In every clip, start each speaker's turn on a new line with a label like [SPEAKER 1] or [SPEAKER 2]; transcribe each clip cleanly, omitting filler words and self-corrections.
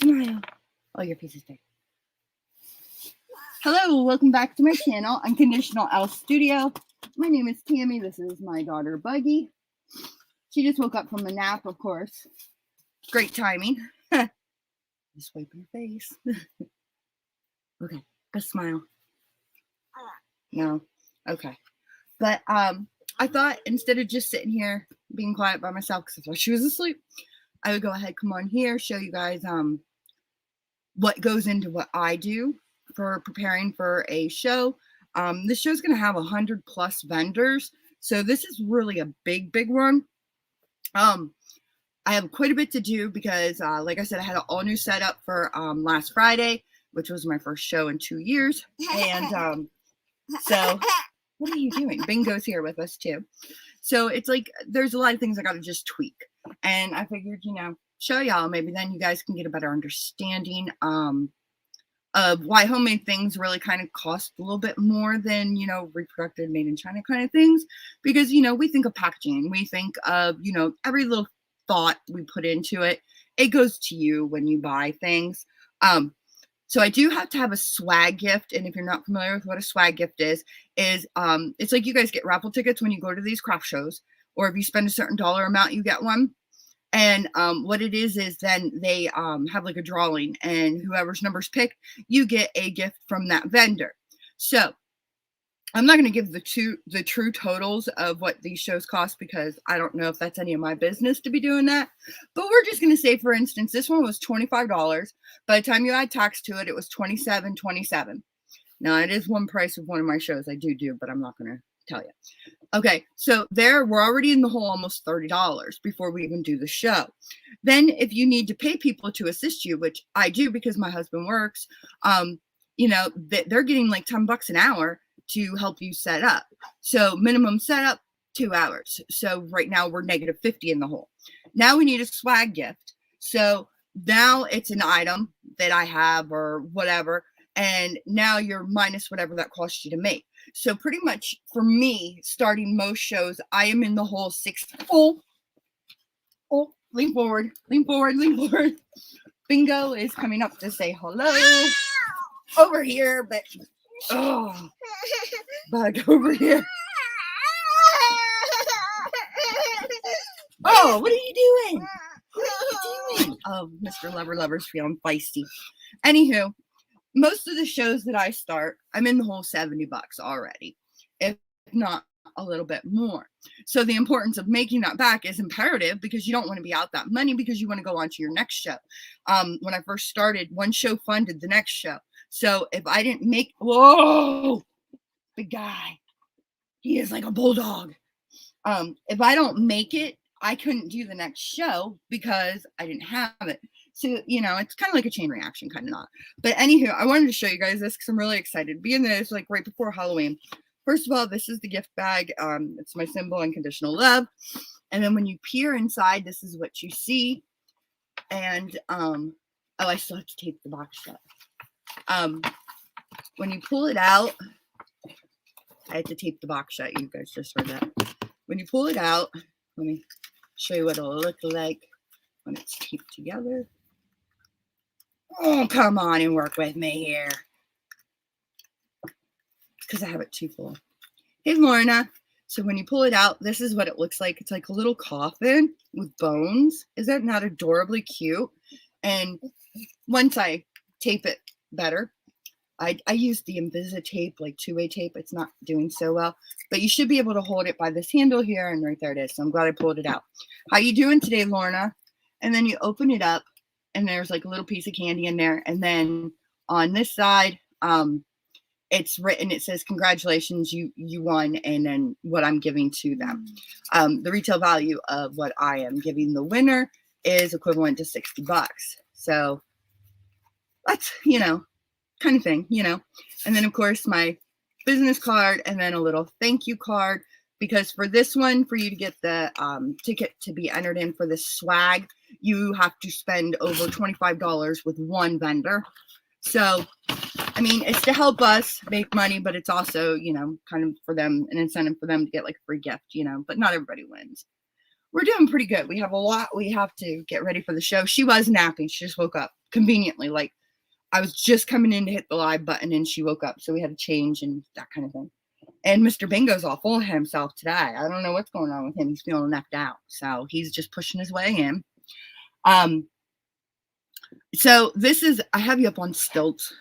[SPEAKER 1] Smile. Oh, your piece is big. Hello, welcome back to my channel, Unconditional Elf Studio. My name is Tammy. This is my daughter, Buggy. She just woke up from a nap, of course. Great timing. Just wiping her face. Okay, go smile. No? Okay. But I thought instead of just sitting here being quiet by myself because I thought she was asleep, I would go ahead, come on here, show you guys what goes into what I do for preparing for a show. This show's going to have 100+ vendors, so this is really a big one. I have quite a bit to do because, like I said, I had an all-new setup for last Friday, which was my first show in 2 years, and so what are you doing? Bingo's here with us too. So it's like there's a lot of things I got to just tweak, and I figured, show y'all, maybe then you guys can get a better understanding of why homemade things really kind of cost a little bit more than, reproductive made in China kind of things, because, we think of packaging, we think of, every little thought we put into it, it goes to you when you buy things. So I do have to have a swag gift, and if you're not familiar with what a swag gift is it's like you guys get raffle tickets when you go to these craft shows, or if you spend a certain dollar amount, you get one. And what it is then they have like a drawing, and whoever's number's picked, you get a gift from that vendor. So I'm not going to give the true totals of what these shows cost because I don't know if that's any of my business to be doing that. But we're just going to say, for instance, this one was $25. By the time you add tax to it, it was $27.27. Now, it is one price of one of my shows I do, but I'm not going to tell you. Okay, so we're already in the hole almost $30 before we even do the show. Then if you need to pay people to assist you, which I do because my husband works, they're getting like $10 an hour to help you set up. So minimum setup, 2 hours. So right now we're -50 in the hole. Now we need a swag gift. So now it's an item that I have or whatever, and now you're minus whatever that costs you to make. So pretty much for me, starting most shows, I am in the hole 60. Oh, lean forward. Bingo is coming up to say hello. Over here, but bug over here. Oh, what are you doing? What are you doing? Oh, Mr. Lover's feeling feisty. Anywho, most of the shows that I start, I'm in the whole $70 already, if not a little bit more. So the importance of making that back is imperative because you don't want to be out that money because you want to go on to your next show. When I first started, one show funded the next show. So if I didn't make, whoa, big guy, he is like a bulldog. If I don't make it, I couldn't do the next show because I didn't have it. So, it's kind of like a chain reaction, kind of not. But anywho, I wanted to show you guys this because I'm really excited. Being that it's like right before Halloween. First of all, this is the gift bag. It's my symbol, unconditional love. And then when you peer inside, this is what you see. And, I still have to tape the box shut. When you pull it out, I have to tape the box shut. You guys just heard that. When you pull it out, let me show you what it'll look like when it's taped together. Oh, come on and work with me here. Because I have it too full. Hey, Lorna. So when you pull it out, this is what it looks like. It's like a little coffin with bones. Is that not adorably cute? And once I tape it better, I use the Invisi-tape, like 2-way tape. It's not doing so well. But you should be able to hold it by this handle here, and right there it is. So I'm glad I pulled it out. How you doing today, Lorna? And then you open it up, and there's like a little piece of candy in there. And then on this side, it's written, it says, congratulations, you won, and then what I'm giving to them. The retail value of what I am giving the winner is equivalent to $60. So that's, kind of thing, And then, of course, my business card, and then a little thank you card, because for this one, for you to get the ticket to be entered in for this swag, you have to spend over $25 with one vendor. So, I mean, it's to help us make money, but it's also, kind of for them, an incentive for them to get like a free gift, but not everybody wins. We're doing pretty good. We have a lot we have to get ready for the show. She was napping. She just woke up. conveniently, like I was just coming in to hit the live button and she woke up, so we had to change and that kind of thing. And Mr. Bingo's all full of himself today. I don't know what's going on with him. He's feeling left out, so he's just pushing his way in. So this is, I have you up on stilts.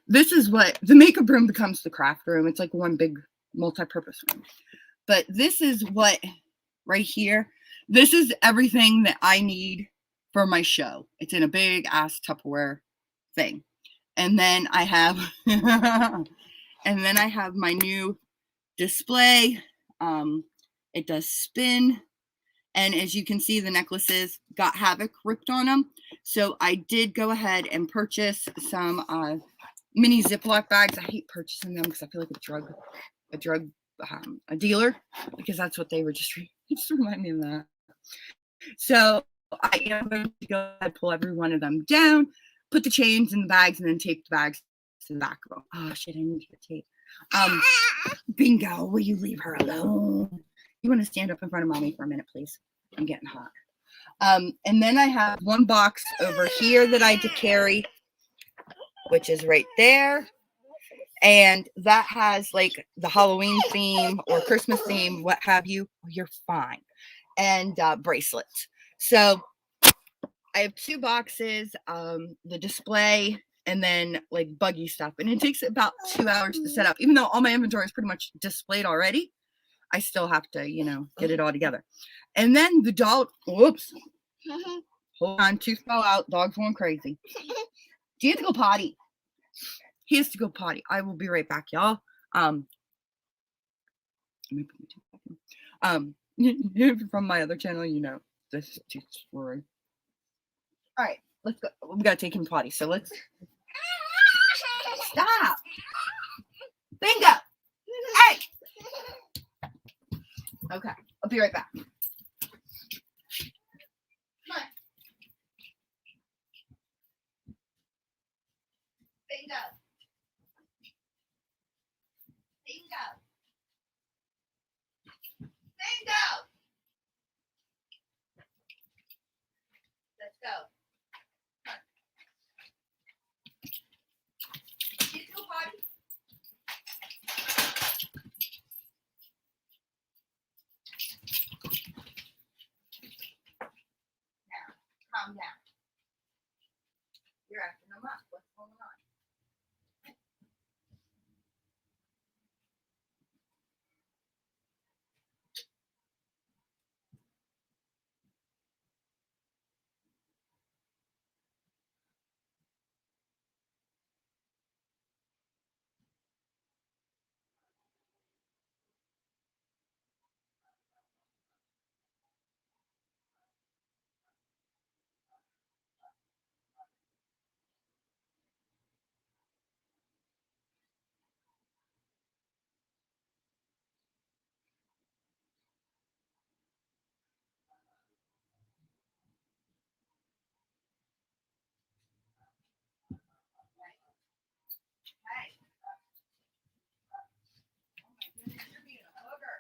[SPEAKER 1] This is what the makeup room becomes, the craft room. It's like one big multi-purpose room. But this is what, right here, this is everything that I need for my show. It's in a big ass Tupperware thing. And then I have, and then I have my new display. It does spin. And as you can see, the necklaces got havoc ripped on them. So I did go ahead and purchase some mini Ziploc bags. I hate purchasing them because I feel like a dealer, because that's what they were just remind me of that. So I am going to go ahead and pull every one of them down, put the chains in the bags, and then tape the bags to the back of them. Oh shit, I need to get tape. Bingo, will you leave her alone? You want to stand up in front of mommy for a minute, please? I'm getting hot. And then I have one box over here that I had to carry, which is right there. And that has like the Halloween theme or Christmas theme, what have you. You're fine. And bracelets. So I have two boxes, the display, and then like buggy stuff. And it takes about 2 hours to set up. Even though all my inventory is pretty much displayed already, I still have to, you know, get it all together. And then the dog, whoops. Hold on, tooth fell out. Dog's going crazy. Do you have to go potty? He has to go potty. I will be right back, y'all. From my other channel, you know, this tooth story. All right, let's go. We gotta take him potty, so let's stop. Bingo. Hey. Okay, I'll be right back. Come on. Bingo. Bingo. Bingo. Let's go. Come on. Let's go, buddy. Now, calm down. You're acting them up. What's going on? Hey. You're being a hooker.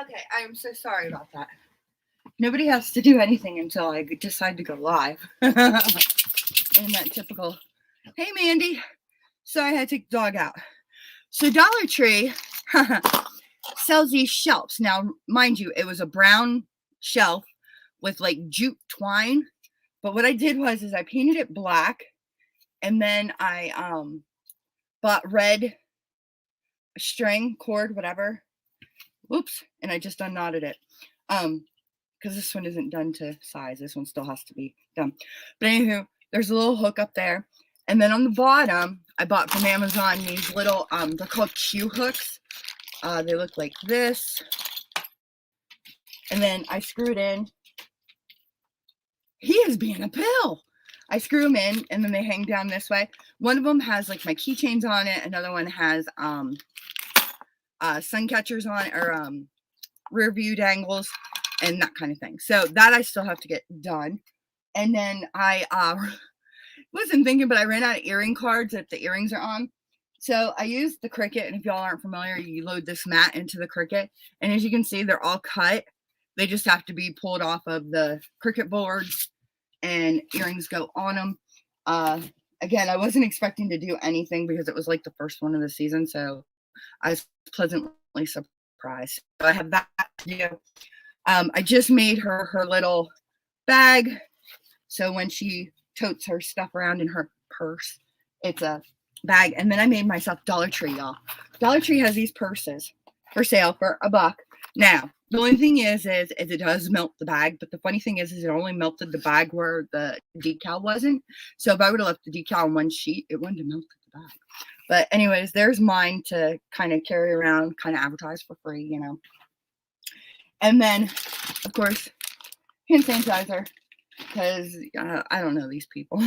[SPEAKER 1] Okay, I am so sorry about that. Nobody has to do anything until I decide to go live. In that typical, hey Mandy, so I had to take the dog out. So Dollar Tree sells these shelves. Now, mind you, it was a brown shelf with like jute twine. But what I did was I painted it black, and then I bought red string, cord, whatever. Whoops, and I just unknotted it. Because this one isn't done to size. This one still has to be done. But anywho, there's a little hook up there. And then on the bottom, I bought from Amazon these little, they're called Q hooks. They look like this. And then I screwed in. He is being a pill. I screw them in, and then they hang down this way. One of them has like my keychains on it. Another one has sun catchers on it, or rear view dangles, and that kind of thing. So that I still have to get done. And then I wasn't thinking, but I ran out of earring cards that the earrings are on. So I used the Cricut, and if y'all aren't familiar, you load this mat into the Cricut, and as you can see, they're all cut. They just have to be pulled off of the Cricut boards, and earrings go on them. Again, I wasn't expecting to do anything because it was like the first one of the season, so I was pleasantly surprised. So I have that to do. I just made her little bag, so when she totes her stuff around in her purse, it's a bag. And then I made myself Dollar Tree, y'all. Dollar Tree has these purses for sale for $1. Now, the only thing is it does melt the bag, but the funny thing is it only melted the bag where the decal wasn't. So if I would have left the decal on one sheet, it wouldn't have melted the bag. But anyways, there's mine to kind of carry around, kind of advertise for free, you know. And then, of course, hand sanitizer, because I don't know these people.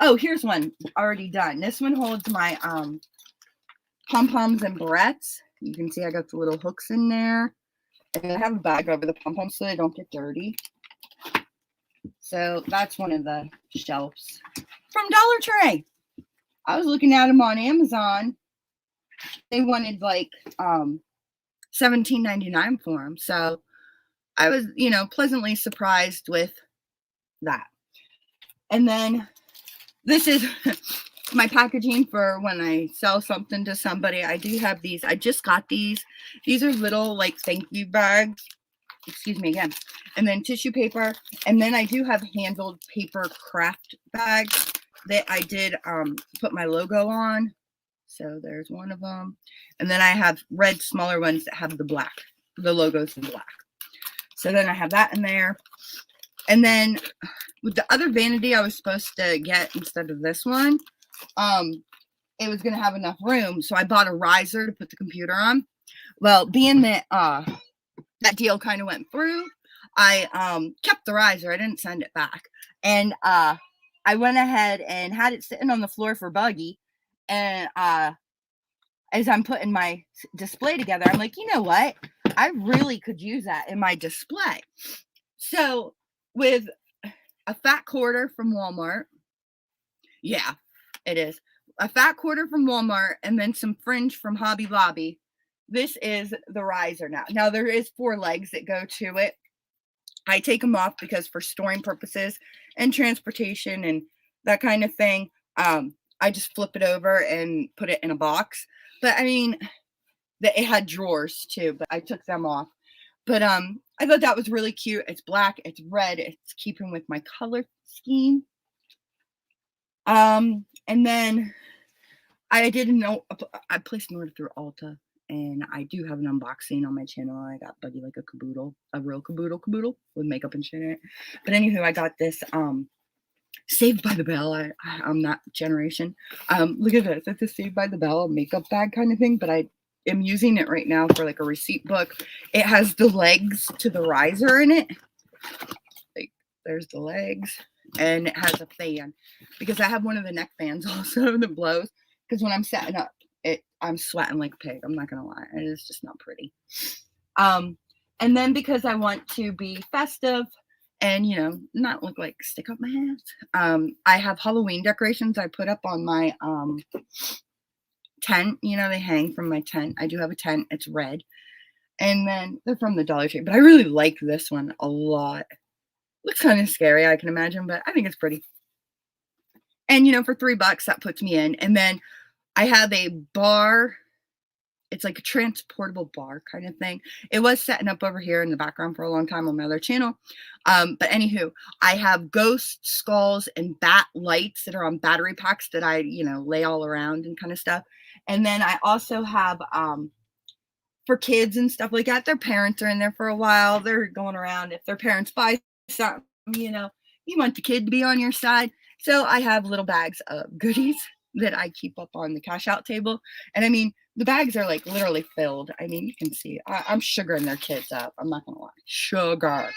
[SPEAKER 1] Oh, here's one already done. This one holds my pom-poms and barrettes. You can see I got the little hooks in there. And I have a bag over the pom-poms so they don't get dirty. So that's one of the shelves from Dollar Tree. I was looking at them on Amazon. They wanted like $17.99 for them. So I was, you know, pleasantly surprised with that. And then this is my packaging for when I sell something to somebody. I do have these. I just got these. These are little like thank you bags. Excuse me again. And then tissue paper. And then I do have handled paper craft bags that I did put my logo on. So there's one of them. And then I have red smaller ones that have the logos in black. So then I have that in there. And then with the other vanity I was supposed to get instead of this one, it was going to have enough room. So I bought a riser to put the computer on. Well, being that that deal kind of went through, I kept the riser. I didn't send it back. And I went ahead and had it sitting on the floor for Buggy. And as I'm putting my display together, I'm like, you know what? I really could use that in my display. So with a fat quarter from Walmart, yeah, it is. A fat quarter from Walmart and then some fringe from Hobby Lobby. This is the riser now. Now there is 4 legs that go to it. I take them off because for storing purposes and transportation and that kind of thing, I just flip it over and put it in a box. But I mean, it had drawers too, but I took them off. But I thought that was really cute. It's black, it's red, it's keeping with my color scheme. And then I didn't know, I placed an order through Ulta, and I do have an unboxing on my channel. I got Buggy like a caboodle, a real caboodle with makeup and shit in it. But anywho, I got this Saved by the Bell. I'm that generation. Look at this. It's a Saved by the Bell makeup bag kind of thing, but I am using it right now for like a receipt book. It has the legs to the riser in it. Like there's the legs, and it has a fan because I have one of the neck fans also that blows. Because when I'm setting up, I'm sweating like a pig. I'm not gonna lie, it is just not pretty. And then because I want to be festive and, you know, not look like stick up my ass, I have Halloween decorations I put up on my tent. You know, they hang from my tent. I do have a tent. It's red. And then they're from the Dollar Tree. But I really like this one a lot. Looks kind of scary, I can imagine, but I think it's pretty. And, you know, for $3, that puts me in. And then I have a bar. It's like a transportable bar kind of thing. It was setting up over here in the background for a long time on my other channel. But anywho, I have ghost skulls and bat lights that are on battery packs that I, you know, lay all around and kind of stuff. And then I also have, for kids and stuff like that, their parents are in there for a while. They're going around. If their parents buy something, you know, you want the kid to be on your side. So I have little bags of goodies that I keep up on the cash out table. And I mean, the bags are like literally filled. I mean, you can see I'm sugaring their kids up. I'm not gonna lie, sugar.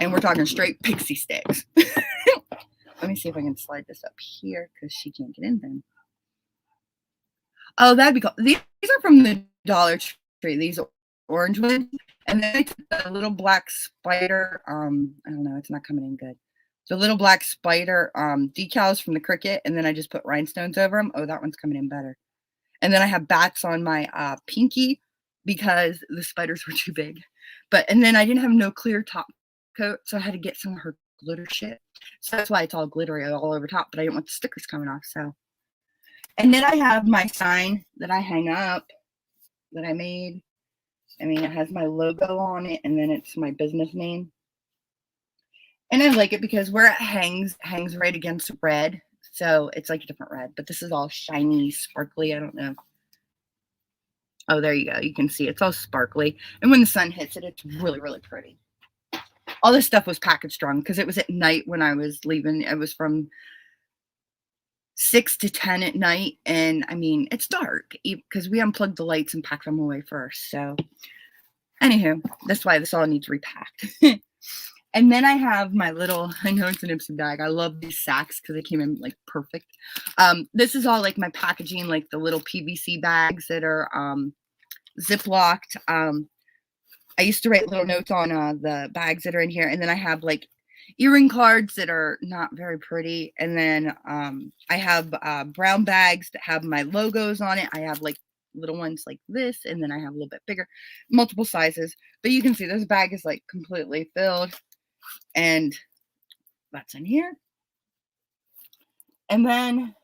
[SPEAKER 1] And we're talking straight pixie sticks. Let me see if I can slide this up here because she can't get in them. Oh, that'd be cool. These are from the Dollar Tree. These orange ones. And then I took a little black spider. I don't know, it's not coming in good. the little black spider decals from the Cricut, and then I just put rhinestones over them. Oh, that one's coming in better. And then I have bats on my pinky because the spiders were too big. And then I didn't have no clear top coat, so I had to get some of her glitter shit. So that's why it's all glittery all over top, but I didn't want the stickers coming off. So, and then I have my sign that I hang up that I made. I mean, it has my logo on it, and then it's my business name. And I like it because where it hangs right against red. So it's like a different red, but this is all shiny, sparkly. I don't know. Oh, there you go. You can see it's all sparkly. And when the sun hits it, it's really, really pretty. All this stuff was packaged strong because it was at night when I was leaving. It was from 6 to 10 at night. And I mean, it's dark because we unplugged the lights and packed them away first. So anywho, that's why this all needs repacked. And then I have my little, I know it's an Ipsy bag. I love these sacks because they came in like perfect. This is all like my packaging, like the little PVC bags that are zip-locked. I used to write little notes on the bags that are in here. And then I have like earring cards that are not very pretty. And then I have brown bags that have my logos on it. I have like little ones like this, and then I have a little bit bigger, multiple sizes. But you can see this bag is like completely filled. And that's in here. And then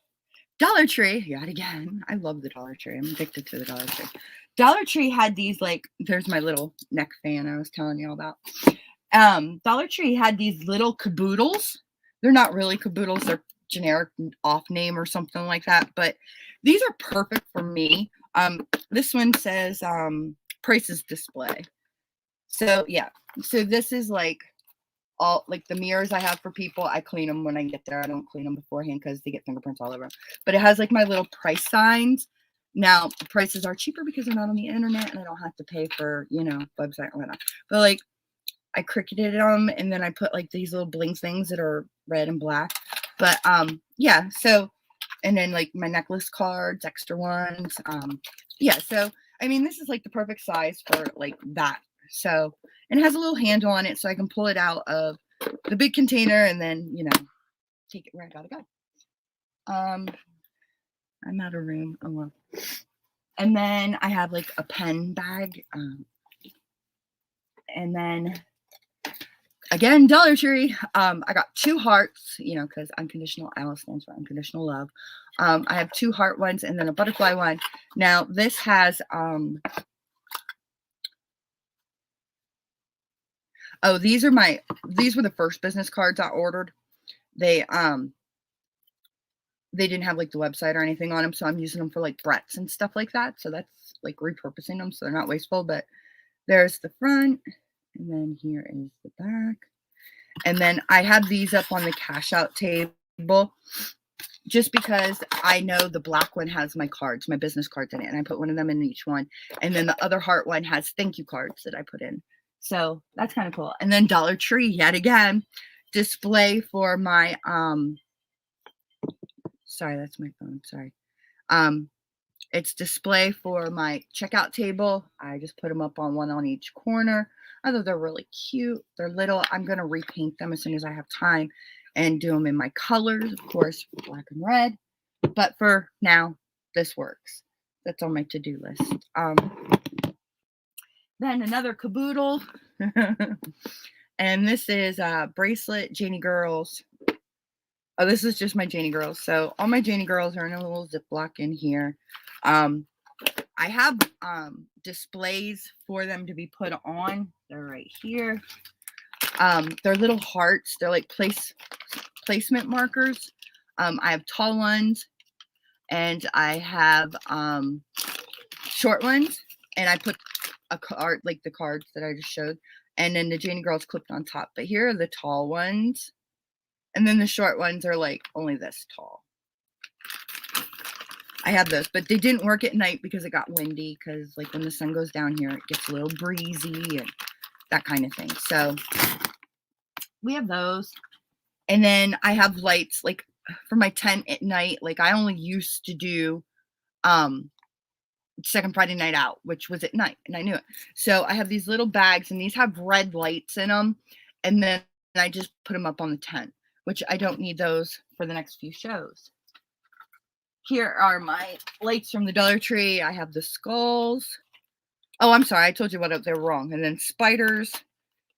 [SPEAKER 1] Dollar Tree, yet again. I love the Dollar Tree. I'm addicted to the Dollar Tree. Dollar Tree had these, like, there's my little neck fan I was telling you about. Dollar Tree had these little caboodles. They're not really caboodles. They're generic off name or something like that. But these are perfect for me. This one says prices display. So, yeah. So this is like all like the mirrors I have for people. I clean them when I get there. I don't clean them beforehand because they get fingerprints all over them. But it has like my little price signs. Now the prices are cheaper because they're not on the internet and I don't have to pay for, you know, website or whatnot. But like I cricketed them and then I put like these little bling things that are red and black. But yeah, so and then like my necklace cards, extra ones. Yeah, so I mean this is like the perfect size for like that. So, and it has a little handle on it so I can pull it out of the big container and then, you know, take it where I gotta go. I'm out of room. Oh well. And then I have like a pen bag. And then again, Dollar Tree. I got 2 hearts, you know, because unconditional L stands for unconditional love. I have 2 heart ones and then a butterfly one. Now this has oh, these were the first business cards I ordered. They didn't have like the website or anything on them, so I'm using them for like Brett's and stuff like that. So that's like repurposing them so they're not wasteful. But there's the front, and then here is the back. And then I have these up on the cash out table just because I know the black one has my cards, my business cards in it, and I put one of them in each one. And then the other heart one has thank you cards that I put in. So that's kind of cool. And then Dollar Tree, yet again, display for my, sorry, that's my phone, sorry. It's display for my checkout table. I just put them up on one on each corner. I thought they're really cute. They're little. I'm going to repaint them as soon as I have time and do them in my colors, of course, black and red. But for now, this works. That's on my to-do list. Then another caboodle. And this is bracelet Janie Girls. Oh, this is just my Janie Girls. So all my Janie Girls are in a little Ziploc in here. I have displays for them to be put on. They're right here. They're little hearts. They're like placement markers. I have tall ones and I have short ones. And I put a card, like the cards that I just showed. And then the Janie Girls clipped on top. But here are the tall ones. And then the short ones are like only this tall. I have those, but they didn't work at night because it got windy. Because like when the sun goes down here, it gets a little breezy and that kind of thing. So we have those. And then I have lights like for my tent at night. Like I only used to do second Friday night out, which was at night, and I knew it. So I have these little bags, and these have red lights in them, and then I just put them up on the tent. which I don't need those for the next few shows. Here are my lights from the Dollar Tree. I have the skulls. Oh, I'm sorry. I told you what they were wrong. And then spiders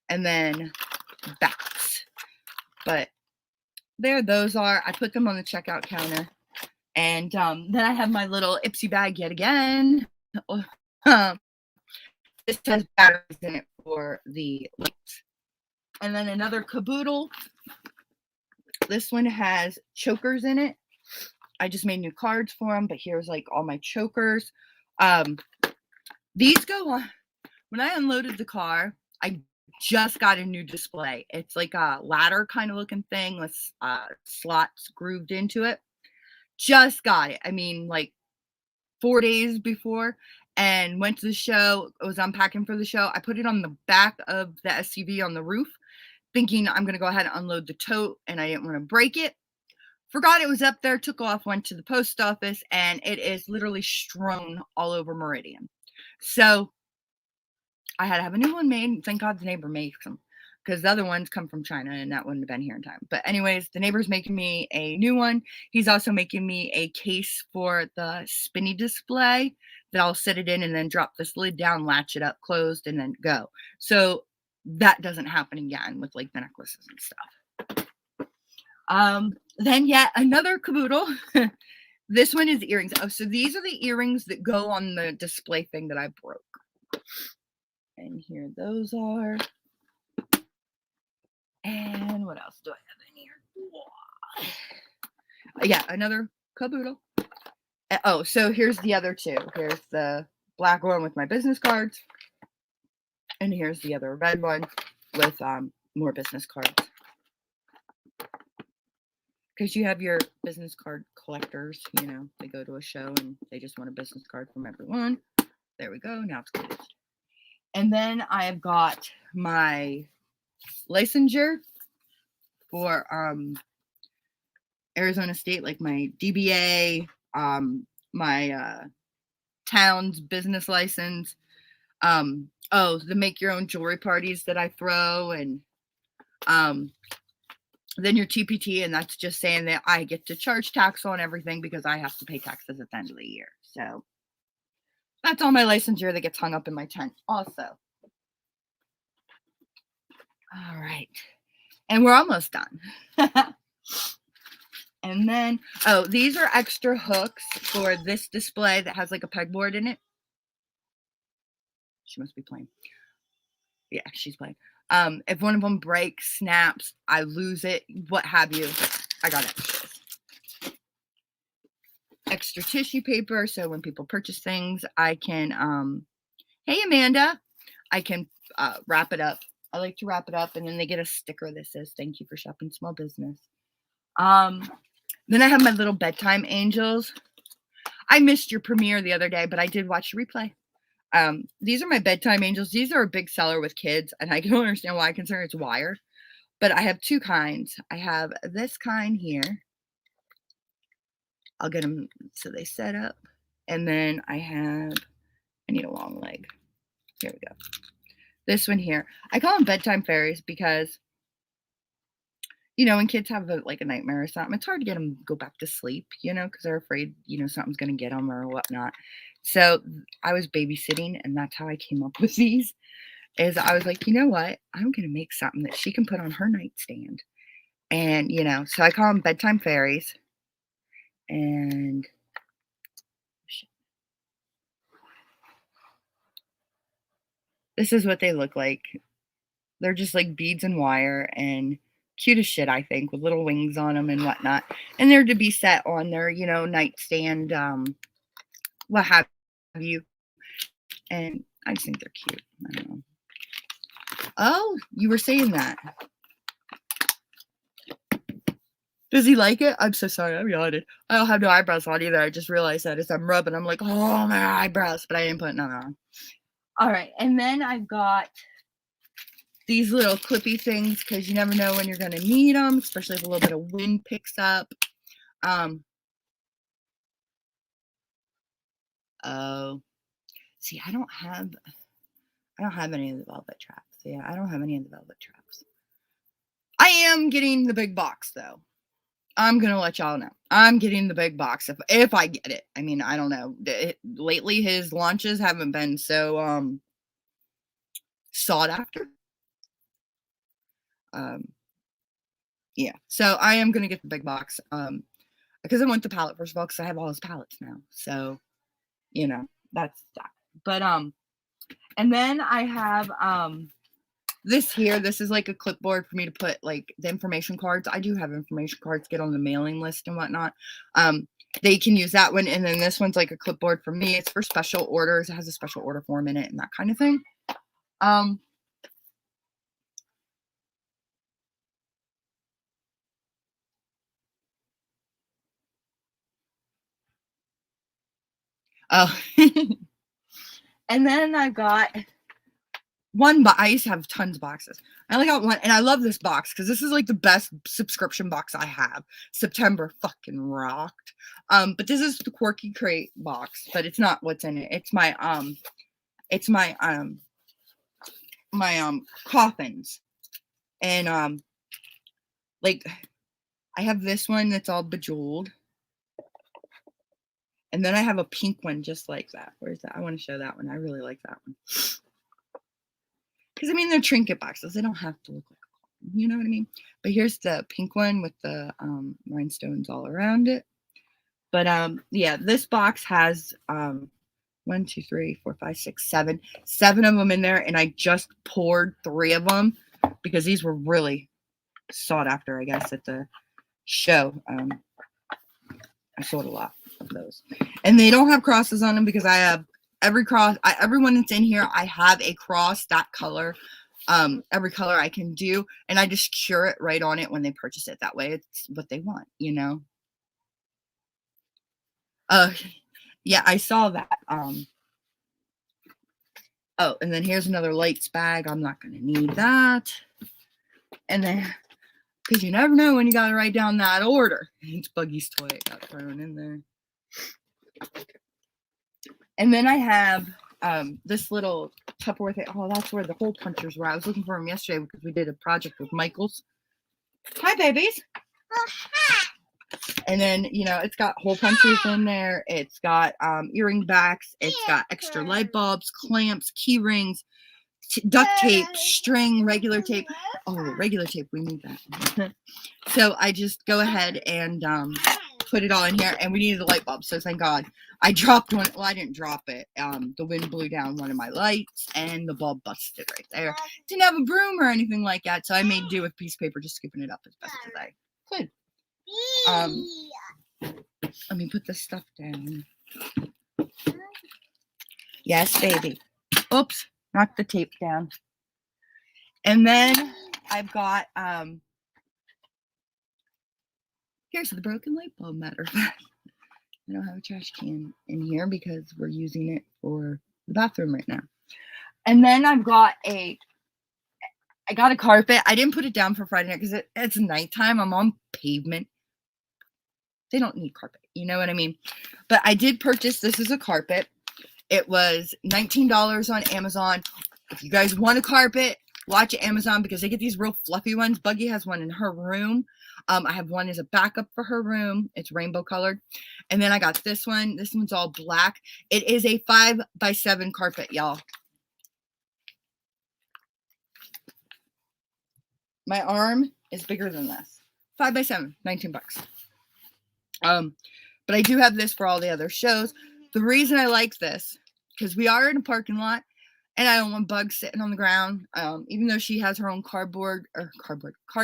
[SPEAKER 1] and then bats. But there those are. I put them on the checkout counter. And then I have my little Ipsy bag yet again. This has batteries in it for the lights. And then another caboodle. This one has chokers in it. I just made new cards for them, but here's like all my chokers. These go on. When I unloaded the car, I just got a new display. It's like a ladder kind of looking thing with slots grooved into it. Just got it. I mean, like 4 days before, and went to the show. I was unpacking for the show. I put it on the back of the SUV on the roof, thinking I'm going to go ahead and unload the tote, and I didn't want to break it. Forgot it was up there, took off, went to the post office, and it is literally strewn all over Meridian. So I had to have a new one made. Thank God the neighbor makes them, because the other ones come from China and that wouldn't have been here in time. But anyways, the neighbor's making me a new one. He's also making me a case for the spinny display that I'll set it in and then drop this lid down, latch it up, closed, and then go. So that doesn't happen again with like the necklaces and stuff. Then yet another caboodle. This one is earrings. Oh, so these are the earrings that go on the display thing that I broke. And here those are. And what else do I have in here? Yeah, another caboodle. Oh, so here's the other two. Here's the black one with my business cards. And here's the other red one with more business cards. Because you have your business card collectors, you know, they go to a show and they just want a business card from everyone. There we go. Now it's closed. And then I have got my licensure for Arizona State, like my DBA, my town's business license. The make your own jewelry parties that I throw, and then your TPT, and that's just saying that I get to charge tax on everything because I have to pay taxes at the end of the year. So that's all my licensure that gets hung up in my tent also. All right. And we're almost done. And then, oh, these are extra hooks for this display that has like a pegboard in it. She must be playing. Yeah, she's playing. If one of them breaks, snaps, I lose it, what have you, I got extras. Extra tissue paper, so when people purchase things, I can, hey Amanda, I can wrap it up. I like to wrap it up, and then they get a sticker that says, thank you for shopping small business. Then I have my little Bedtime Angels. I missed your premiere the other day, but I did watch the replay. These are my Bedtime Angels. These are a big seller with kids, and I don't understand why. I consider it's wire. But I have two kinds. I have this kind here. I'll get them so they set up. And then I need a long leg. Here we go. This one here. I call them Bedtime Fairies because, you know, when kids have a nightmare or something, it's hard to get them to go back to sleep, you know, because they're afraid, you know, something's going to get them or whatnot. So I was babysitting, and that's how I came up with these. Is I was like, you know what? I'm going to make something that she can put on her nightstand. And, you know, so I call them Bedtime Fairies. And this is what they look like. They're just like beads and wire, and cute as shit, I think, with little wings on them and whatnot. And they're to be set on their, you know, nightstand, what have you. And I just think they're cute. I don't know. Oh, you were saying that. Does he like it? I'm so sorry. I'm yawning. I don't have no eyebrows on either. I just realized that as I'm rubbing, I'm like, oh, my eyebrows. But I didn't put none on. All right. And then I've got these little clippy things because you never know when you're going to need them, especially if a little bit of wind picks up. Oh, see, I don't have any of the velvet traps. Yeah, I don't have any of the velvet traps. I am getting the big box though. I'm gonna let y'all know. I'm getting the big box if I get it. I mean, I don't know. Lately, his launches haven't been so sought after. Yeah. So I am gonna get the big box. Because I want the palette first of all, because I have all his palettes now. So, you know, that's that. But and then I have this here. This is like a clipboard for me to put like the information cards. I do have information cards, get on the mailing list and whatnot. They can use that one, and then this one's like a clipboard for me. It's for special orders. It has a special order form in it and that kind of thing. Oh, and then I got one box. I used to have tons of boxes. I only got one, and I love this box because this is like the best subscription box I have. September fucking rocked. But this is the Quirky Crate box, but it's not what's in it. It's my coffins, and like I have this one that's all bejeweled, and then I have a pink one just like that. Where's that? I want to show that one. I really like that one. Because, I mean, they're trinket boxes. They don't have to look like a coffin. You know what I mean? But here's the pink one with the rhinestones all around it. But, yeah, this box has 1, 2, 3, 4, 5, 6, 7. 7 of them in there. And I just poured 3 of them because these were really sought after, I guess, at the show. I sold a lot of those. And they don't have crosses on them because I have every cross, everyone that's in here, I have a cross that color, every color I can do, and I just cure it right on it when they purchase it. That way, it's what they want, you know. Yeah, I saw that. Oh, and then here's another lights bag. I'm not gonna need that. And then, because you never know when you gotta write down that order. It's Buggy's toy. It got thrown in there. And then I have this little Tupperware thing. Oh, that's where the hole punchers were. I was looking for them yesterday because we did a project with Michael's. Hi, babies. Oh, hi. And then, you know, it's got hole punchers in there. It's got earring backs. It's got extra light bulbs, clamps, key rings, duct tape, string, regular tape. Oh, regular tape. We need that. So I just go ahead and put it all in here, and we needed a light bulb, so thank God. I dropped one. Well, I didn't drop it. The wind blew down one of my lights, and the bulb busted right there. Didn't have a broom or anything like that, so I made do with piece of paper, just scooping it up as best as I could. Let me put this stuff down. Yes, baby. Oops, knocked the tape down. And then I've got here's the broken light bulb, matter of fact. I don't have a trash can in here because we're using it for the bathroom right now. And then I got a carpet. I didn't put it down for Friday night because it's nighttime. I'm on pavement. They don't need carpet. You know what I mean? But I did purchase, this is a carpet. It was $19 on Amazon. If you guys want a carpet, watch Amazon because they get these real fluffy ones. Buggy has one in her room. I have one as a backup for her room. It's rainbow colored. And then I got this one. This one's all black. It is a 5x7 carpet, y'all. My arm is bigger than this. 5x7, 19 bucks. But I do have this for all the other shows. The reason I like this, because we are in a parking lot, and I don't want bugs sitting on the ground. Even though she has her own card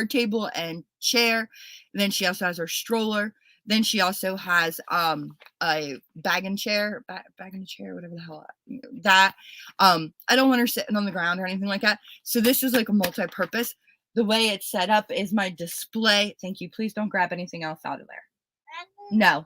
[SPEAKER 1] table and chair. And then she also has her stroller. Then she also has a bag and chair, whatever the hell that. I don't want her sitting on the ground or anything like that. So this is like a multi-purpose. The way it's set up is my display. Thank you. Please don't grab anything else out of there. No.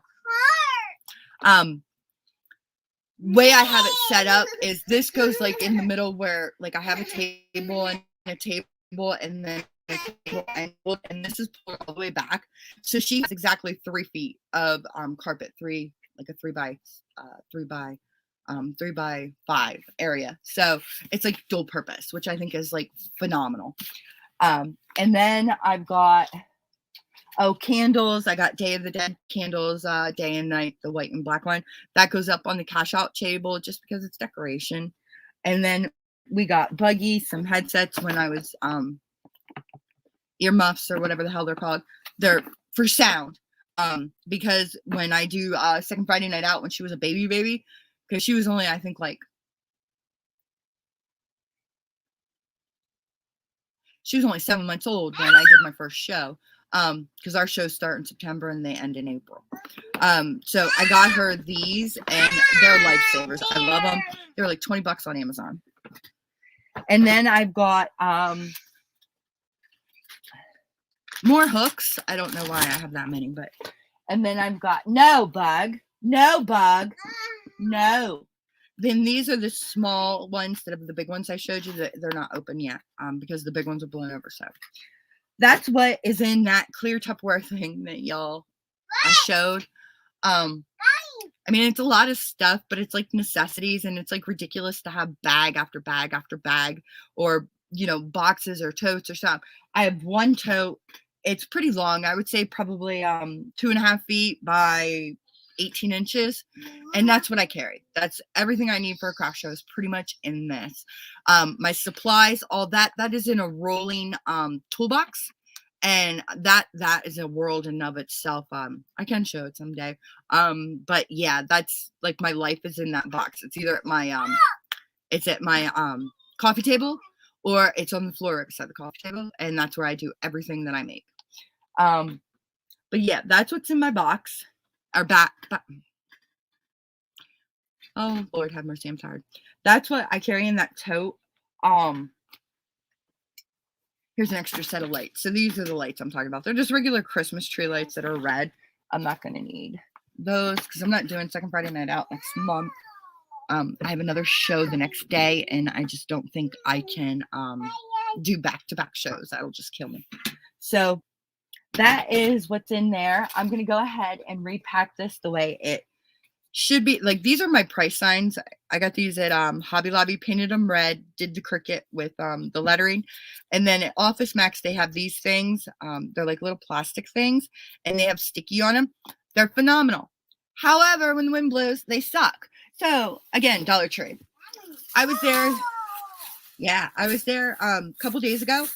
[SPEAKER 1] Way I have it set up is this goes like in the middle where like I have a table and a table and then a table and this is pulled all the way back. So she has exactly 3 feet of carpet, like a 3 by 5 area. So it's like dual purpose, which I think is like phenomenal. And then I've got, candles. I got Day of the Dead candles, day and night, the white and black one. That goes up on the cash out table just because it's decoration. And then we got buggies, some headsets when I was earmuffs or whatever the hell they're called. They're for sound. Because when I do second Friday night out when she was a baby, because she was only, I think, like, she was only 7 months old when I did my first show. Because our shows start in September and they end in April. So I got her these, and they're lifesavers. I love them. They're like $20 on Amazon. And then I've got more hooks. I don't know why I have that many, but. And then I've got no bug. Then these are the small ones instead of the big ones I showed you. That they're not open yet, because the big ones are blown over. So that's what is in that clear Tupperware thing that y'all I showed. I mean, it's a lot of stuff, but it's like necessities, and it's like ridiculous to have bag after bag after bag, or, you know, boxes or totes or something. I have one tote. It's pretty long. I would say probably 2.5 feet by 18 inches. And that's what I carry. That's everything I need for a craft show is pretty much in this. My supplies, all that is in a rolling toolbox. And that is a world in of itself. I can show it someday. But yeah, that's like my life is in that box. It's either at my coffee table, or it's on the floor right beside the coffee table, and that's where I do everything that I make. But yeah, that's what's in my box. Or back. Oh, Lord have mercy, I'm tired. That's what I carry in that tote. Here's an extra set of lights. So these are the lights I'm talking about. They're just regular Christmas tree lights that are red. I'm not going to need those because I'm not doing second Friday night out next month. I have another show the next day, and I just don't think I can do back-to-back shows. That'll just kill me. So that is what's in there. I'm going to go ahead and repack this the way it should be. Like, these are my price signs. I got these at Hobby Lobby, painted them red, did the cricket with the lettering. And then at Office Max, they have these things. They're like little plastic things, and they have sticky on them. They're phenomenal. However, when the wind blows, they suck. So, again, Dollar Tree. I was there. Yeah, I was there a couple days ago,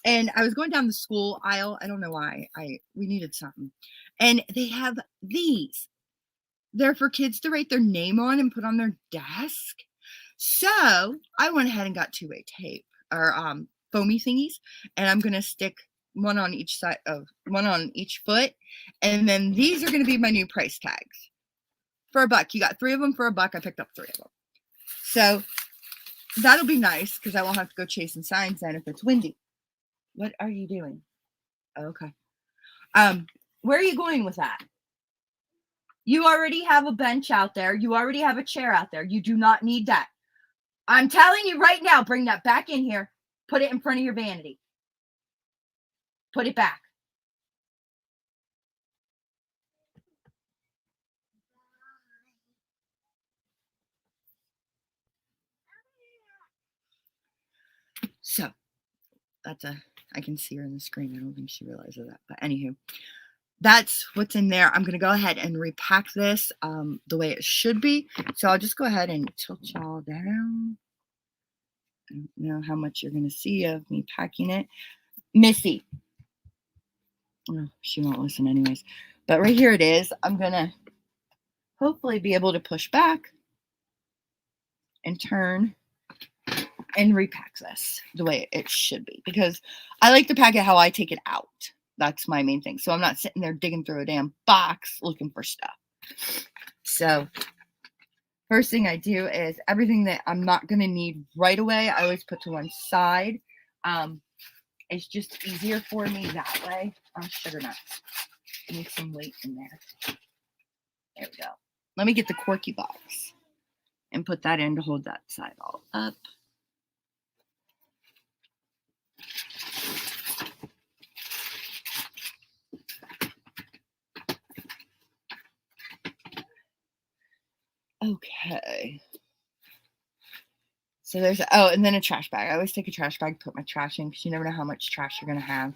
[SPEAKER 1] and I was going down the school aisle. I don't know why. We needed something. And they have these. They're for kids to write their name on and put on their desk. So I went ahead and got two-way tape, or foamy thingies, and I'm gonna stick one on each side of one on each foot, and then these are gonna be my new price tags for $1. You got 3 of them for $1. I picked up 3 of them, so that'll be nice because I won't have to go chasing signs then if it's windy. What are you doing? Okay. Where are you going with that? You already have a bench out there. You already have a chair out there. You do not need that. I'm telling you right now, bring that back in here. Put it in front of your vanity. Put it back. So, I can see her on the screen. I don't think she realizes that. But anywho, that's what's in there. I'm going to go ahead and repack this the way it should be. So I'll just go ahead and tilt y'all down. I don't know how much you're going to see of me packing it. Missy. Oh, she won't listen anyways. But right here it is. I'm going to hopefully be able to push back and turn and repack this the way it should be. Because I like to pack it how I take it out. That's my main thing. So I'm not sitting there digging through a damn box looking for stuff. So first thing I do is everything that I'm not going to need right away, I always put to one side. It's just easier for me that way. Sugar nuts. I need some weight in there. There we go. Let me get the corky box and put that in to hold that side all up. Okay. So there's, oh, and then a trash bag. I always take a trash bag, put my trash in, because you never know how much trash you're going to have.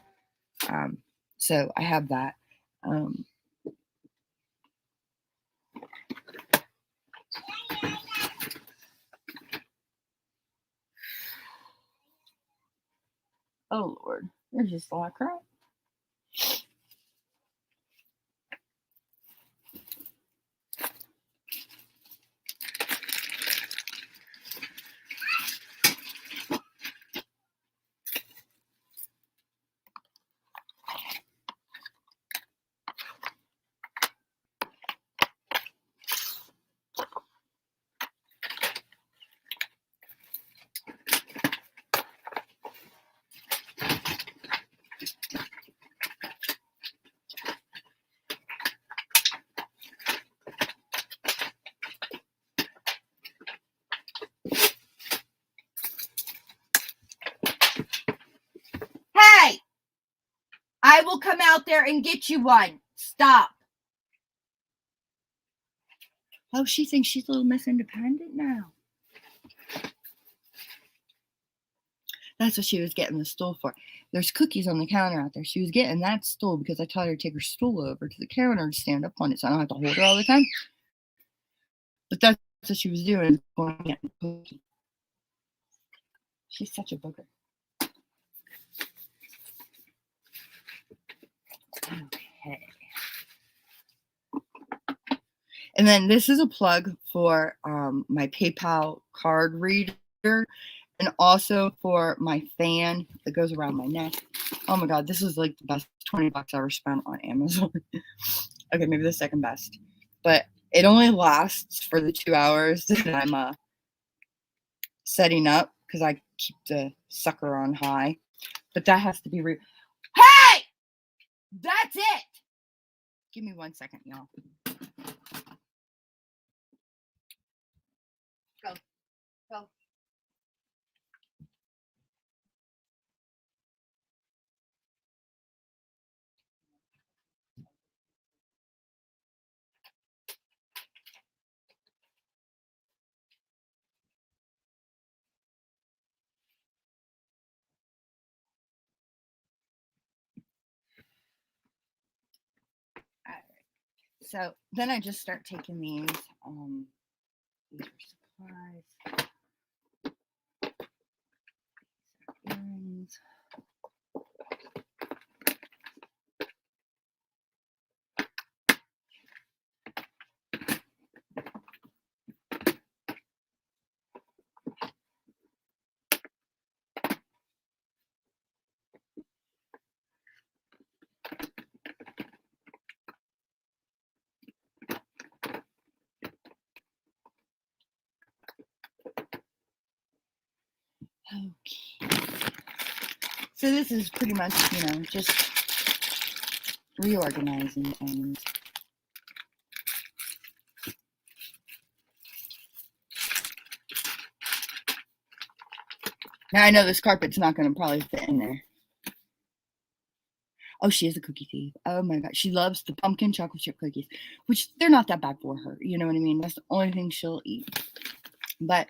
[SPEAKER 1] So I have that. Oh, Lord. There's just a lot of crap. Hey! I will come out there and get you one. Stop. Oh, she thinks she's a little Miss Independent now. That's what she was getting the stool for. There's cookies on the counter out there. She was getting that stool because I told her to take her stool over to the counter to stand up on it so I don't have to hold her all the time. But that's what she was doing. Going to get the cookie. She's such a booger. Okay. And then this is a plug for my PayPal card reader and also for my fan that goes around my neck. Oh my God, this is like the best 20 bucks I ever spent on Amazon. Okay, maybe the second best. But it only lasts for the 2 hours that I'm setting up because I keep the sucker on high. But that has to be Hey! That's it! Give me 1 second, y'all. Go. Go. All right. So then I just start taking these are supplies. Earrings. Okay. So this is pretty much, just reorganizing things. Now I know this carpet's not going to probably fit in there. Oh, she is a cookie thief. Oh my God. She loves the pumpkin chocolate chip cookies, which they're not that bad for her. You know what I mean? That's the only thing she'll eat. But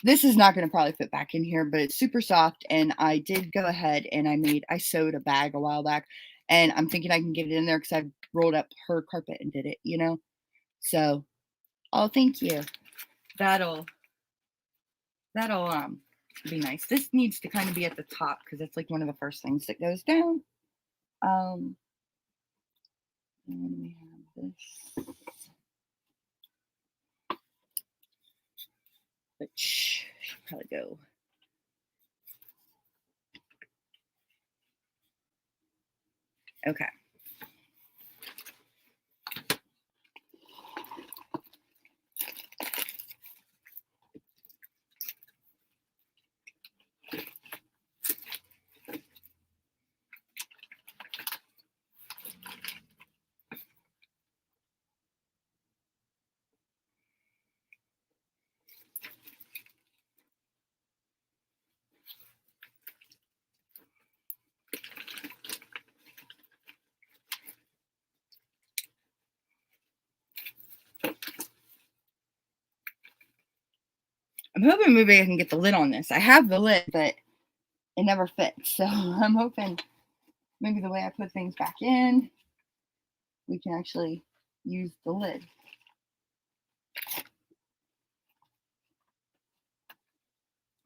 [SPEAKER 1] this is not going to probably fit back in here, but it's super soft. And I did go ahead and I sewed a bag a while back. And I'm thinking I can get it in there because I rolled up her carpet and did it, So, oh, thank you. That'll be nice. This needs to kind of be at the top because it's like one of the first things that goes down. And we have this, which should probably go. Okay. I'm hoping maybe I can get the lid on this. I have the lid, but it never fits. So I'm hoping maybe the way I put things back in, we can actually use the lid.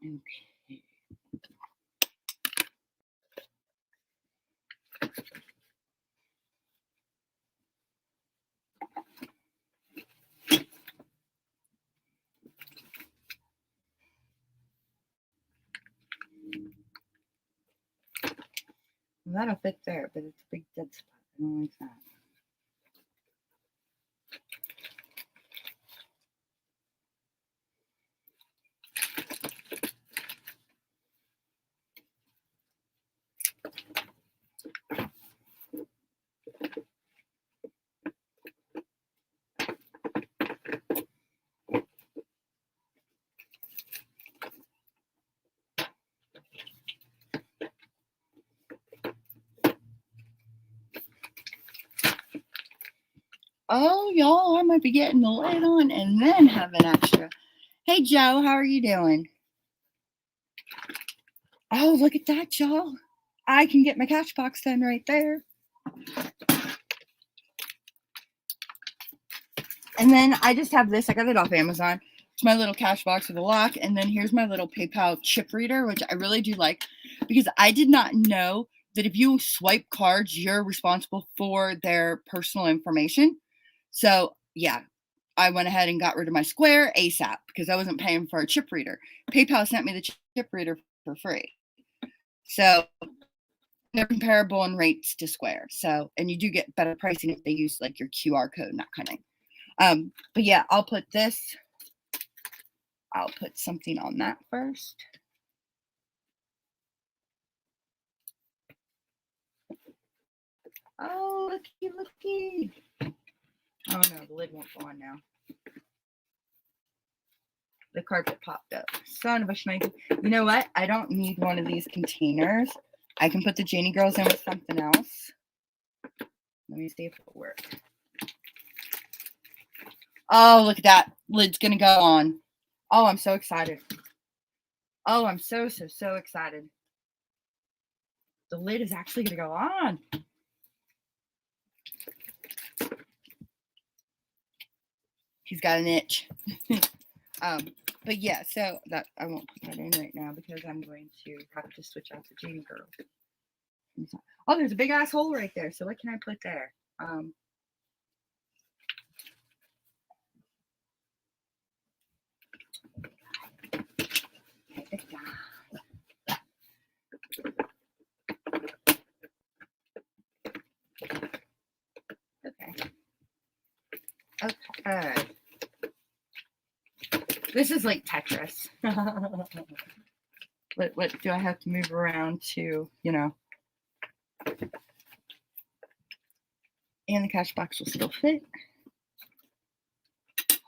[SPEAKER 1] Okay. Well, that'll fit there, but it's a big dead spot. I don't like that. Oh, y'all, I might be getting the lid on and then have an extra. Hey, Joe, how are you doing? Oh, look at that, y'all. I can get my catchbox then right there. And then I just have this. I got it off Amazon. It's my little cash box with a lock. And then here's my little PayPal chip reader, which I really do like because I did not know that if you swipe cards, you're responsible for their personal information. So, yeah, I went ahead and got rid of my Square ASAP because I wasn't paying for a chip reader. PayPal sent me the chip reader for free. So, they're comparable in rates to Square. So, and you do get better pricing if they use like your QR code and that kind of thing. But yeah, I'll put something on that first. Oh, looky. Oh no, the lid won't go on now. The carpet popped up. Son of a schneid. You know what? I don't need one of these containers. I can put the Janie girls in with something else. Let me see if it'll work. Oh, look at that. Lid's gonna go on. Oh, I'm so excited. Oh, I'm so excited. The lid is actually gonna go on. He's got an itch. But yeah, so that I won't put that in right now because I'm going to have to switch out the Janie girl. Oh, there's a big ass hole right there. So what can I put there? Okay. This is like Tetris. What do I have to move around to, you know? And the cash box will still fit.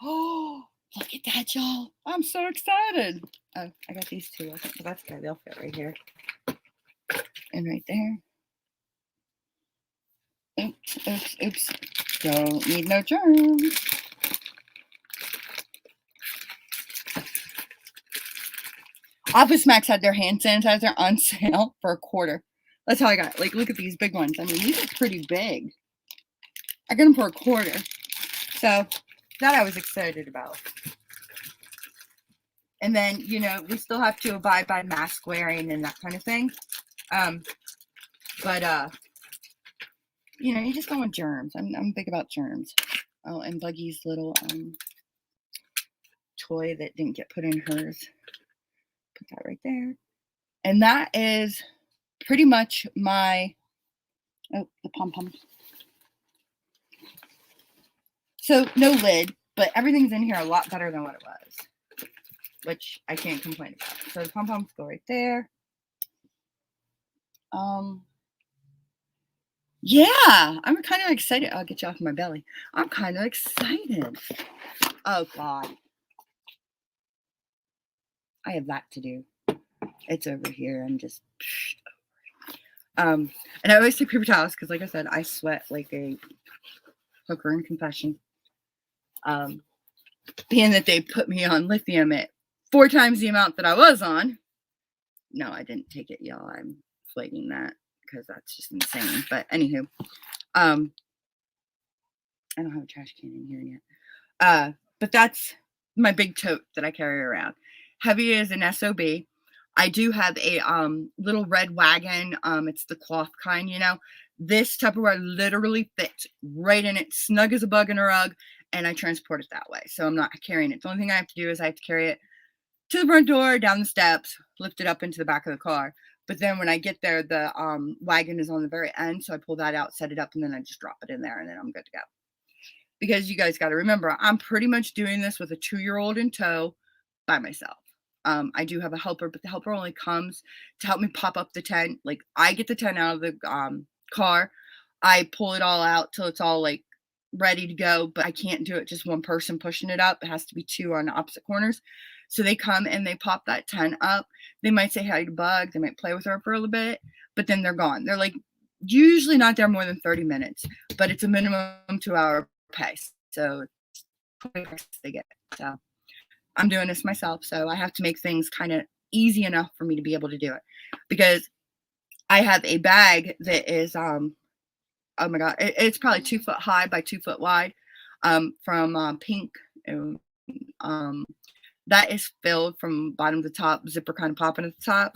[SPEAKER 1] Oh, look at that, y'all. I'm so excited. Oh, I got these two. Okay, so that's good. They'll fit right here. And right there. Oops. Don't need no germs. Office Max had their hand sanitizer on sale for $1. That's how I got it. Like, look at these big ones. I mean, these are pretty big. I got them for $1. So that I was excited about. And then, you know, we still have to abide by mask wearing and that kind of thing. But you know, you just don't want germs. I'm big about germs. Oh, and Buggy's little toy that didn't get put in hers. Put that right there. And that is pretty much my, oh, the pom-poms. So no lid, but everything's in here a lot better than what it was, which I can't complain about. So the pom-poms go right there. Yeah, I'm kind of excited. I'll get you off my belly. I'm kind of excited. Oh, God. I have that to do. It's over here. I'm just... and I always take paper towels because, like I said, I sweat like a hooker in confession. Being that they put me on lithium at 4 times the amount that I was on. No, I didn't take it, y'all. I'm flagging that because that's just insane. But anywho, um, I don't have a trash can in here yet. But that's my big tote that I carry around. Heavy as an SOB. I do have a little red wagon. It's the cloth kind, you know. This Tupperware literally fits right in it, snug as a bug in a rug, and I transport it that way. So I'm not carrying it. The only thing I have to do is I have to carry it to the front door, down the steps, lift it up into the back of the car. But then when I get there, the wagon is on the very end, so I pull that out, set it up, and then I just drop it in there, and then I'm good to go. Because you guys got to remember, I'm pretty much doing this with a 2-year-old in tow by myself. I do have a helper, but the helper only comes to help me pop up the tent. Like, I get the tent out of the car, I pull it all out till it's all like ready to go, but I can't do it just one person pushing it up. It has to be 2 on the opposite corners. So they come and they pop that tent up. They might say hi to Bug, they might play with her for a little bit, but then they're gone. They're like usually not there more than 30 minutes, but it's a minimum 2-hour pace. So it's 20 bucks they get. So I'm doing this myself, so I have to make things kind of easy enough for me to be able to do it, because I have a bag that is oh my god, it's probably 2 foot high by 2 foot wide, from Pink. Um, that is filled from bottom to top, zipper kind of popping at the top,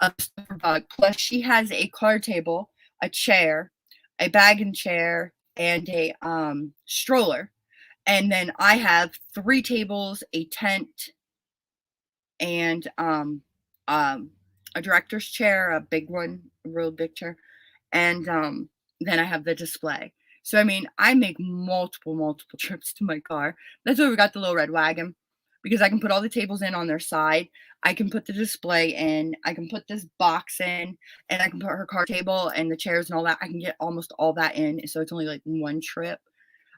[SPEAKER 1] of stuff for Bug. Plus, she has a card table, a chair, a bag and chair, and a stroller. And then I have 3 tables, a tent, and a director's chair, a big one, a real big chair, and then I have the display. So I mean, I make multiple trips to my car. That's why we got the little red wagon, because I can put all the tables in on their side. I can put the display in. I can put this box in, and I can put her card table and the chairs and all that. I can get almost all that in, so it's only like one trip.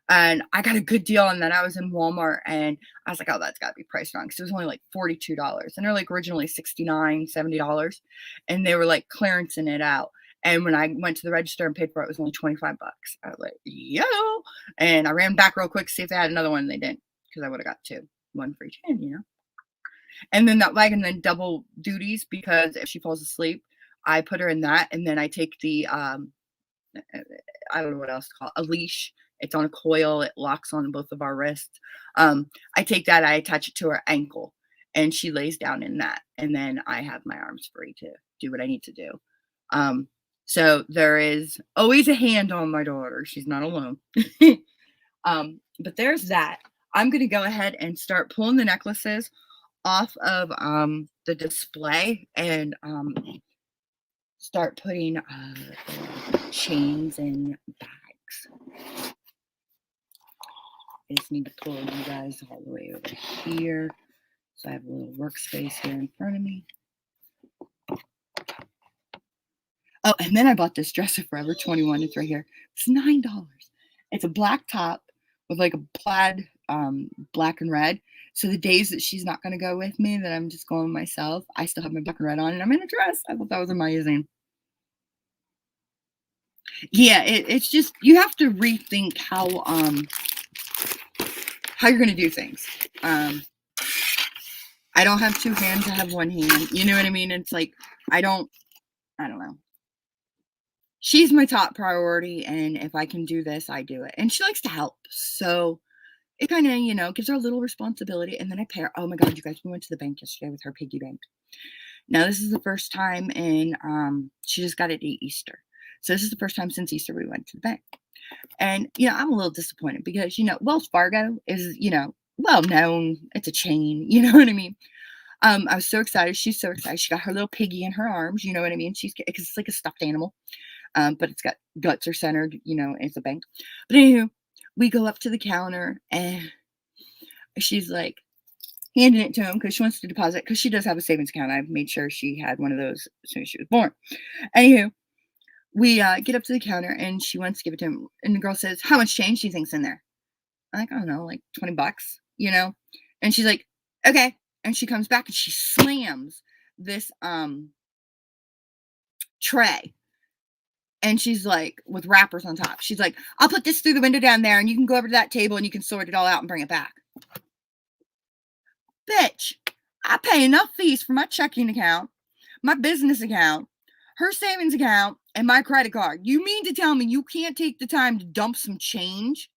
[SPEAKER 1] And I got a good deal on that. I was in Walmart and I was like, oh, that's got to be priced wrong, because it was only like $42. And they're like originally $69, $70. And they were like clearancing it out. And when I went to the register and paid for it, it was only 25 bucks. I was like, yo. And I ran back real quick to see if they had another one. They didn't, because I would have got 2, one for each hand, you know. And then that wagon then double duties, because if she falls asleep, I put her in that. And then I take the, I don't know what else to call it, a leash. It's on a coil. It locks on both of our wrists. I take that, I attach it to her ankle, and she lays down in that. And then I have my arms free to do what I need to do. So there is always a hand on my daughter. She's not alone. But there's that. I'm going to go ahead and start pulling the necklaces off of the display, and start putting chains in bags. I just need to pull you guys all the way over here. So I have a little workspace here in front of me. Oh, and then I bought this dress at Forever 21. It's right here. It's $9. It's a black top with like a plaid, black and red. So the days that she's not going to go with me, that I'm just going myself, I still have my black and red on, and I'm in a dress. I thought that was amazing. Yeah, it's just, you have to rethink how you're going to do things. I don't have 2 hands, I have 1 hand. You know what I mean? It's like, I don't know. She's my top priority, and if I can do this, I do it. And she likes to help. So it kind of, you know, gives her a little responsibility. And then I pay her. Oh my God, you guys, we went to the bank yesterday with her piggy bank. Now, this is the first time in, she just got it at Easter. So this is the first time since Easter we went to the bank. And, you know, I'm a little disappointed because, you know, Wells Fargo is, you know, well known. It's a chain. You know what I mean? I was so excited. She's so excited. She got her little piggy in her arms. You know what I mean? Because it's like a stuffed animal. But it's got guts are centered, you know, it's a bank. But anywho, we go up to the counter, and she's like handing it to him because she wants to deposit, because she does have a savings account. I've made sure she had one of those as soon as she was born. Anywho, we get up to the counter, and she wants to give it to him. And the girl says, how much change do you think's in there? I'm like, I don't know, like 20 bucks, you know? And she's like, okay. And she comes back and she slams this tray. And she's like, with wrappers on top. She's like, I'll put this through the window down there, and you can go over to that table and you can sort it all out and bring it back. Bitch, I pay enough fees for my checking account, my business account, her savings account, and my credit card. You mean to tell me you can't take the time to dump some change?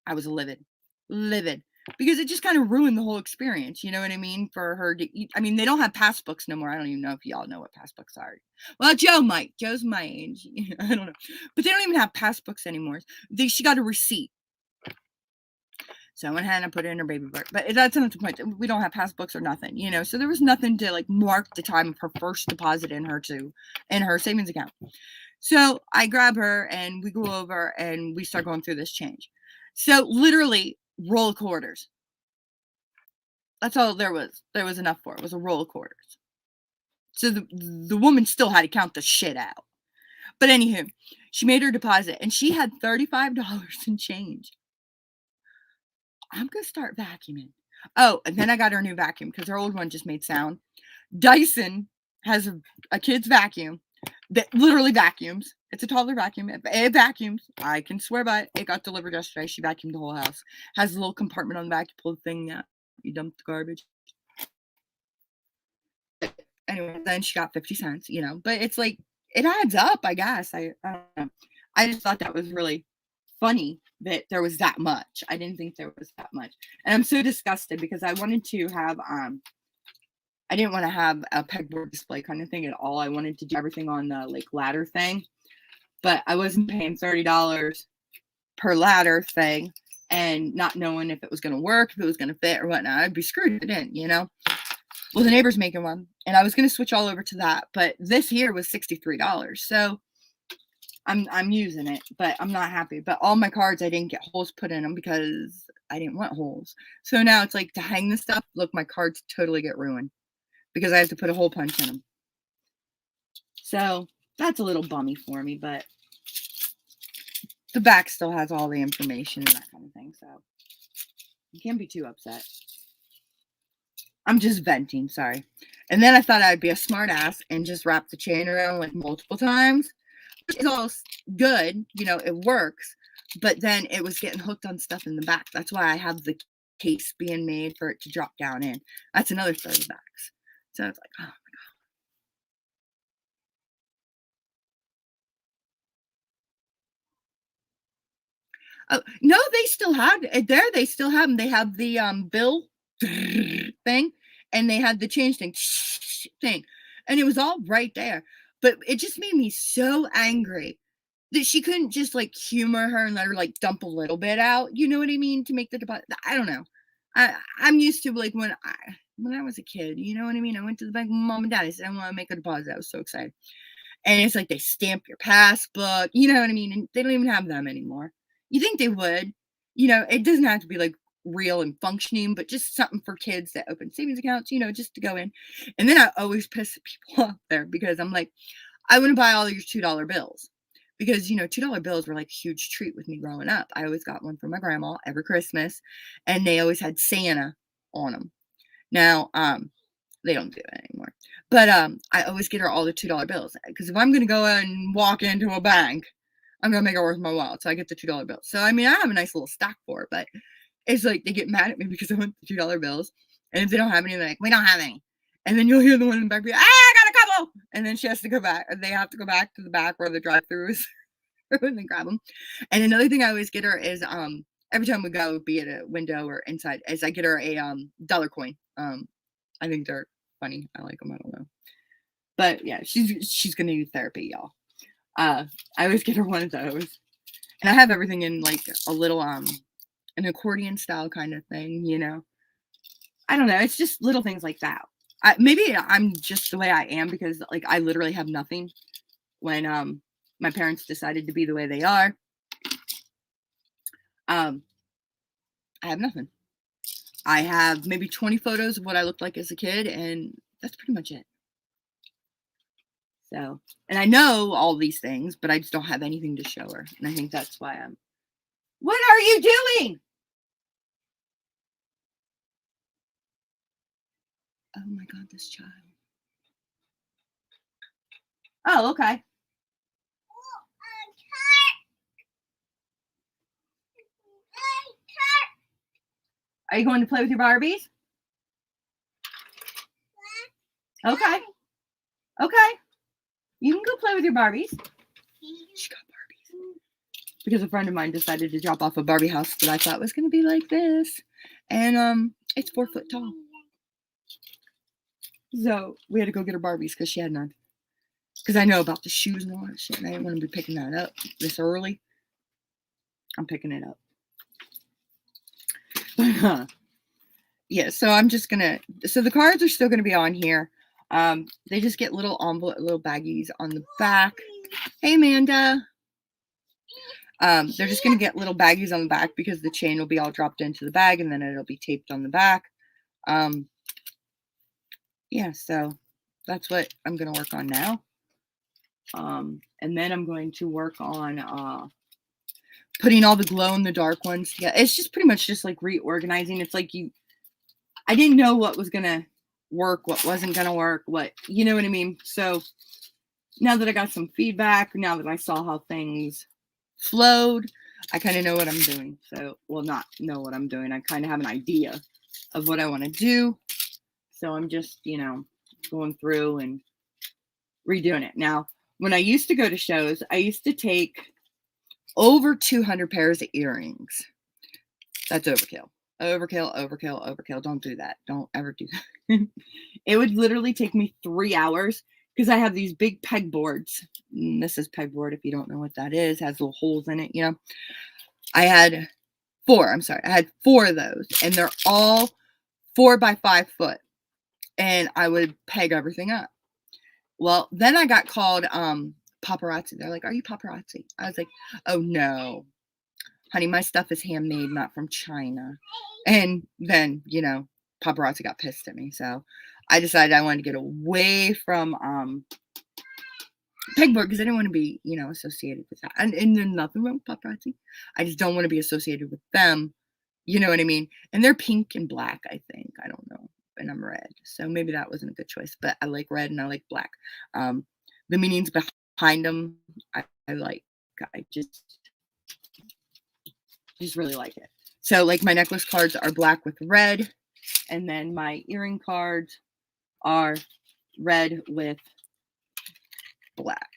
[SPEAKER 1] I was livid. Livid. Because it just kind of ruined the whole experience, you know what I mean? For her to eat. I mean, they don't have passbooks no more. I don't even know if y'all know what passbooks are. Well, Joe might. Joe's my age. I don't know. But they don't even have passbooks anymore. She got a receipt. So I went ahead and I put it in her baby book. But that's not the point. We don't have passbooks or nothing, you know. So there was nothing to like mark the time of her first deposit in her savings account. So I grab her and we go over and we start going through this change. So literally roll of quarters. That's all there was. There was enough for it. Was a roll of quarters. So the woman still had to count the shit out. But anywho, she made her deposit and she had $35 in change. I'm gonna start vacuuming. Oh, and then I got her a new vacuum because her old one just made sound. Dyson has a kid's vacuum that literally vacuums. It's a toddler vacuum. It vacuums. I can swear by it. It got delivered yesterday. She vacuumed the whole house. Has a little compartment on the back. You pull the thing out. You dump the garbage. Anyway, then she got 50 cents, you know. But it's like, it adds up, I guess. I don't know. I just thought that was really funny that there was that much. I didn't think there was that much. And I'm so disgusted because I wanted to have I didn't want to have a pegboard display kind of thing at all. I wanted to do everything on the like ladder thing, but I wasn't paying $30 per ladder thing and not knowing if it was going to work, if it was going to fit or whatnot. I'd be screwed if it didn't, you know? Well, the neighbor's making one and I was going to switch all over to that, but this here was $63. So I'm using it, but I'm not happy. But all my cards, I didn't get holes put in them because I didn't want holes. So now it's like to hang this stuff. Look, my cards totally get ruined because I have to put a hole punch in them. So that's a little bummy for me, but the back still has all the information and that kind of thing. So you can't be too upset. I'm just venting, sorry. And then I thought I'd be a smart ass and just wrap the chain around like multiple times. Which is all good, you know, it works, but then it was getting hooked on stuff in the back. That's why I have the case being made for it to drop down in. That's another $30. So it's like, oh my God. Oh, no, they still have it there. They still have them. They have the bill thing and they had the change thing. And it was all right there. But it just made me so angry that she couldn't just like humor her and let her like dump a little bit out. You know what I mean? To make the deposit. I don't know. I'm used to like when I was a kid, you know what I mean? I went to the bank with mom and dad. I said, I want to make a deposit. I was so excited. And it's like they stamp your passbook, you know what I mean? And they don't even have them anymore. You think they would, you know, it doesn't have to be like real and functioning, but just something for kids that open savings accounts, you know, just to go in. And then I always piss people off there because I'm like, I want to buy all your $2 bills because, you know, $2 bills were like a huge treat with me growing up. I always got one for my grandma every Christmas and they always had Santa on them. Now, they don't do it anymore. But I always get her all the $2 bills because if I'm going to go and walk into a bank, I'm going to make it worth my while. So I get the $2 bills. So, I mean, I have a nice little stack for it, but it's like they get mad at me because I want the $2 bills. And if they don't have any, they're like, we don't have any. And then you'll hear the one in the back be, I got a couple. And then she has to go back. And they have to go back to the back where the drive-thru is and then grab them. And another thing I always get her is every time we go, be it a window or inside, is I get her a dollar coin. I think they're funny. I like them. I don't know. But yeah, she's gonna do therapy, y'all. I always get her one of those. And I have everything in like a little an accordion style kind of thing, you know. I don't know. It's just little things like that. Maybe I'm just the way I am because like I literally have nothing when my parents decided to be the way they are. I have nothing. I have maybe 20 photos of what I looked like as a kid, and that's pretty much it. So, and I know all these things, but I just don't have anything to show her. And I think that's why what are you doing? Oh my God, this child. Oh, okay. Are you going to play with your Barbies? Okay. Okay. You can go play with your Barbies. She got Barbies. Because a friend of mine decided to drop off a Barbie house that I thought was going to be like this. And it's 4 foot tall. So we had to go get her Barbies because she had none. Because I know about the shoes and all that shit. And I didn't want to be picking that up this early. I'm picking it up. Yeah, so I'm just going to... So the cards are still going to be on here. They just get little envelope, little baggies on the back. Hey, Amanda. They're just going to get little baggies on the back because the chain will be all dropped into the bag and then it'll be taped on the back. Yeah, so that's what I'm going to work on now. And then I'm going to work on putting all the glow-in-the-dark ones together. It's just pretty much just like reorganizing. It's like I didn't know what was going to work, what wasn't going to work, you know what I mean? So now that I got some feedback, now that I saw how things flowed, I kind of know what I'm doing. So, well, not know what I'm doing. I kind of have an idea of what I want to do. So I'm just, going through and redoing it. Now, when I used to go to shows, I used to take over 200 pairs of earrings. That's overkill. Overkill, overkill, overkill. Don't do that. Don't ever do that. It would literally take me 3 hours because I have these big pegboards. This is pegboard, if you don't know what that is. It has little holes in it, I had 4. I'm sorry. I had 4 of those, and they're all 4 by 5 foot. And I would peg everything up. Well, then I got called paparazzi. They're like, "Are you paparazzi?" I was like, "Oh no, honey, my stuff is handmade, not from China." And then, paparazzi got pissed at me. So I decided I wanted to get away from pegboard because I didn't want to be, associated with that. And there's nothing wrong with paparazzi. I just don't want to be associated with them. You know what I mean? And they're pink and black, I think. I don't know. And I'm red. So maybe that wasn't a good choice. But I like red and I like black. The meanings behind them, I like. I just really like it. So like my necklace cards are black with red. And then my earring cards are red with black.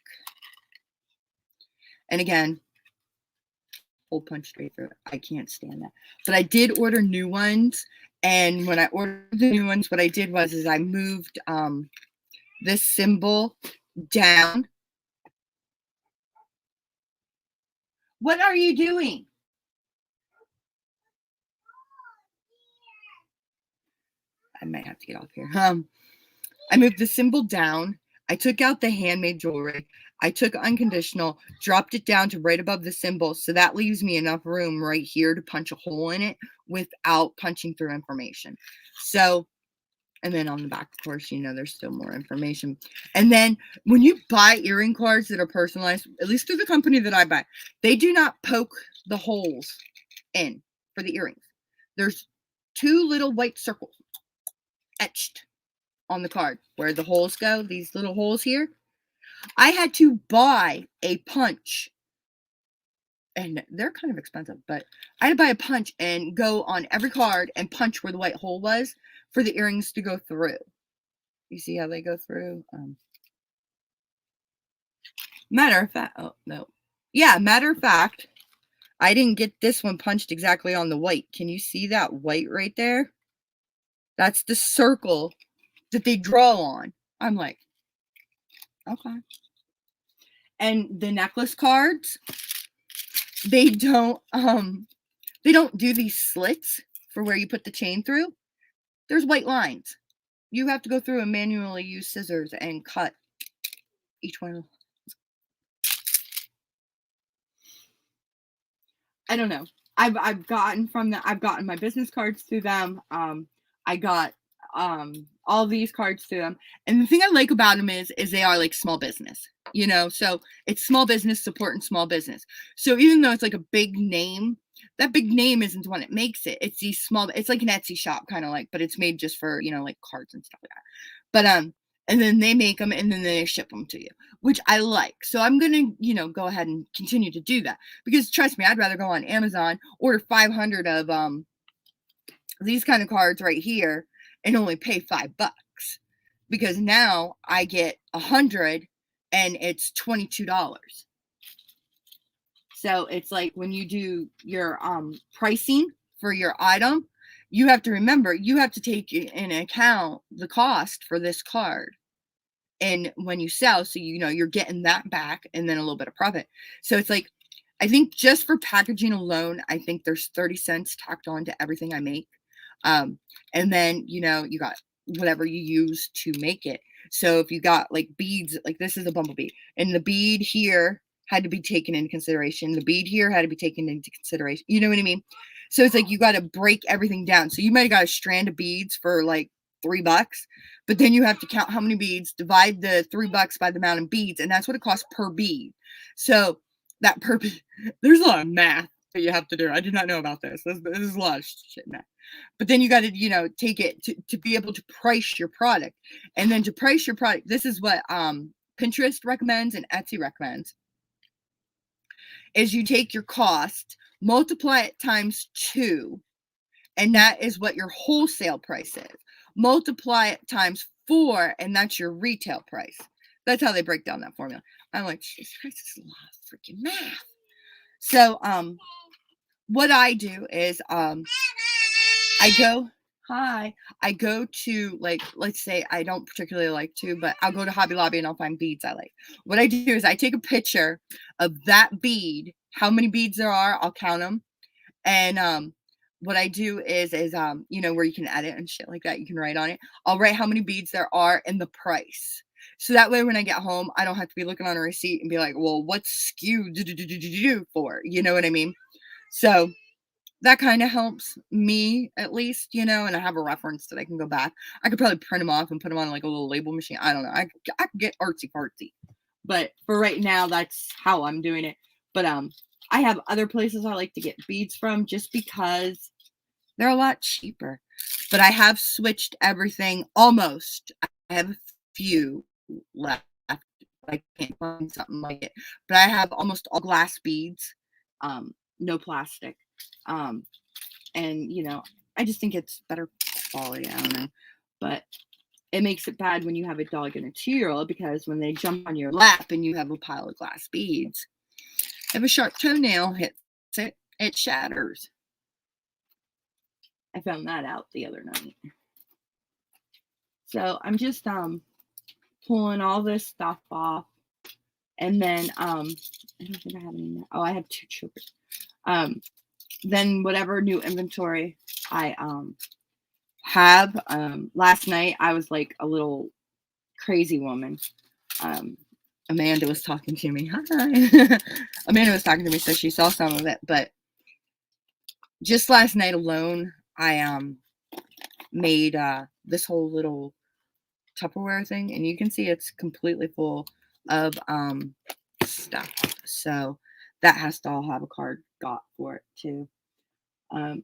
[SPEAKER 1] And again, hole punch straight through it. I can't stand that. But I did order new ones. And when I ordered the new ones, what I did was I moved this symbol down. What are you doing? I might have to get off here. I moved the symbol down. I took out the handmade jewelry. I took unconditional, dropped it down to right above the symbol. So that leaves me enough room right here to punch a hole in it without punching through information. So, and then on the back, of course, there's still more information. And then when you buy earring cards that are personalized, at least through the company that I buy, they do not poke the holes in for the earrings. There's 2 little white circles etched on the card where the holes go, these little holes here. I had to buy a punch, and they're kind of expensive, but I had to buy a punch and go on every card and punch where the white hole was for the earrings to go through. You see how they go through? Matter of fact, oh no. Yeah, matter of fact, I didn't get this one punched exactly on the white. Can you see that white right there? That's the circle that they draw on. I'm like, okay. And the necklace cards, they don't do these slits for where you put the chain through. There's white lines. You have to go through and manually use scissors and cut each one. I don't know. I've gotten my business cards through them. I got all these cards through them. And the thing I like about them is they are like small business, so it's small business supporting small business. So even though it's like a big name, that big name isn't the one that makes it. It's these small, it's like an Etsy shop kind of like, but it's made just for, like cards and stuff like that. But and then they make them and then they ship them to you, which I like. So I'm going to, go ahead and continue to do that because trust me, I'd rather go on Amazon, order 500 of these kind of cards right here and only pay $5 because now I get 100 and it's $22. So it's like when you do your pricing for your item, you have to remember, you have to take in account the cost for this card. And when you sell, so you know you're getting that back and then a little bit of profit. So it's like, I think just for packaging alone, I think there's 30 cents tacked on to everything I make. And then, you know, you got whatever you use to make it. So if you got like beads, like this is a bumblebee, and the bead here had to be taken into consideration. The bead here had to be taken into consideration. You know what I mean? So it's like you got to break everything down. So you might have got a strand of beads for like $3, but then you have to count how many beads, divide the $3 by the amount of beads, and that's what it costs per bead. So that per there's a lot of math that you have to do. I did not know about this. This is a lot of shit math. But then you got to, you know, take it to be able to price your product. And then to price your product, this is what Pinterest recommends and Etsy recommends, is you take your cost, multiply it times 2, and that is what your wholesale price is. Multiply it times 4, and that's your retail price. That's how they break down that formula. I'm like, Jesus Christ, this is a lot of freaking math. So, what I do is, I go to, like, let's say I don't particularly like to, but I'll go to Hobby Lobby and I'll find beads I like. What I do is I take a picture of that bead, how many beads there are, I'll count them. And, what I do is, you know, where you can edit and shit like that, you can write on it. I'll write how many beads there are and the price. So that way when I get home, I don't have to be looking on a receipt and be like, well, what's SKU for? You know what I mean? So that kind of helps me at least, you know, and I have a reference that I can go back. I could probably print them off and put them on like a little label machine. I don't know. I could get artsy fartsy. But for right now, that's how I'm doing it. But I have other places I like to get beads from just because they're a lot cheaper. But I have switched everything almost. I have a few left. I can't find something like it. But I have almost all glass beads, no plastic. And, you know, I just think it's better quality. I don't know. But it makes it bad when you have a dog and a 2-year-old, because when they jump on your lap and you have a pile of glass beads, if a sharp toenail hits it, it shatters. I found that out the other night. So I'm just pulling all this stuff off, and then I don't think I have any more. Oh, I have 2 chokers. Then whatever new inventory I have. Last night I was like a little crazy woman. Amanda was talking to me. Hi. Amanda was talking to me, so she saw some of it. But just last night alone, I made this whole little Tupperware thing, and you can see it's completely full of stuff. So that has to all have a card got for it too. I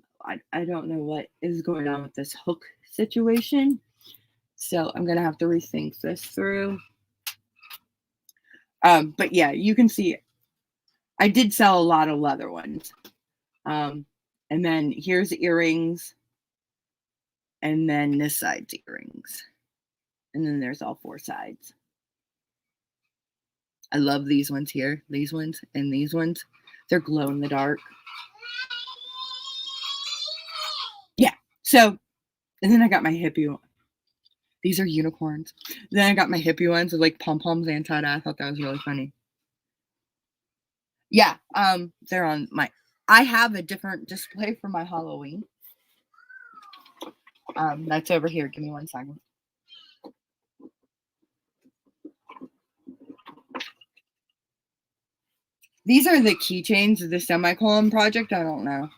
[SPEAKER 1] don't know what is going on with this hook situation, so I'm gonna have to rethink this through. But yeah, you can see I did sell a lot of leather ones. And then here's earrings, and then this side's earrings, and then there's all 4 sides. I love these ones here, these ones, and these ones. They're glow in the dark. Yeah. So, and then I got my hippie one. These are unicorns. Then I got my hippie ones with like pom-poms and tie-dye. I thought that was really funny. Yeah, they're on my, I have a different display for my Halloween. That's over here. Give me 1 second. These are the keychains of the semicolon project. I don't know.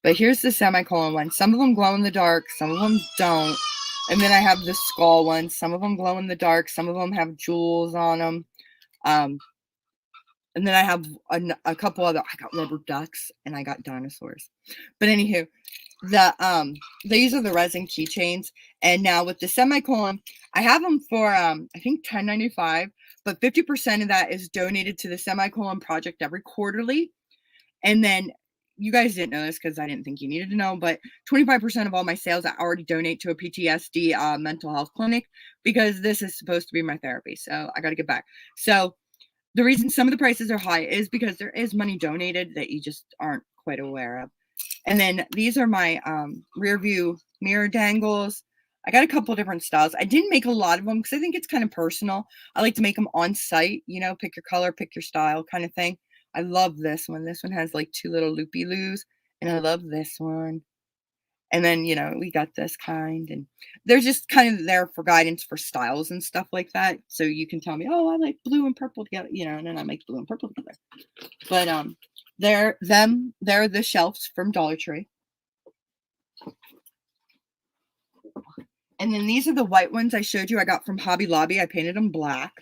[SPEAKER 1] But here's the semicolon one. Some of them glow in the dark. Some of them don't. And then I have the skull ones. Some of them glow in the dark. Some of them have jewels on them. And then I have a couple other. I got rubber ducks and I got dinosaurs. But anywho, these are the resin keychains. And now with the semicolon, I have them for I think $10.95. But 50% of that is donated to the semicolon project every quarterly. And then you guys didn't know this because I didn't think you needed to know, but 25% of all my sales I already donate to a PTSD mental health clinic because this is supposed to be my therapy. So I got to get back. So the reason some of the prices are high is because there is money donated that you just aren't quite aware of. And then these are my rear view mirror dangles. I got a couple different styles. I didn't make a lot of them because I think it's kind of personal. I like to make them on site, you know, pick your color, pick your style kind of thing. I love this one. This one has like 2 little loopy-loos, and I love this one. And then, you know, we got this kind, and they're just kind of there for guidance for styles and stuff like that. So you can tell me, oh, I like blue and purple together, you know, and then I make blue and purple together. But they're the shelves from Dollar Tree. And then these are the white ones I showed you I got from Hobby Lobby. I painted them black.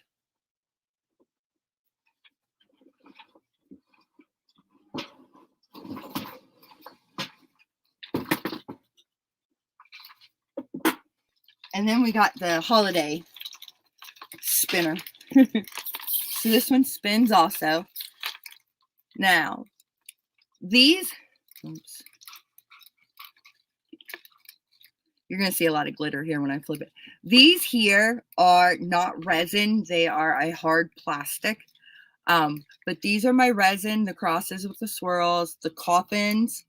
[SPEAKER 1] And then we got the holiday spinner. So this one spins also. Now, these, oops. You're going to see a lot of glitter here when I flip it. These here are not resin. They are a hard plastic. But these are my resin, the crosses with the swirls, the coffins.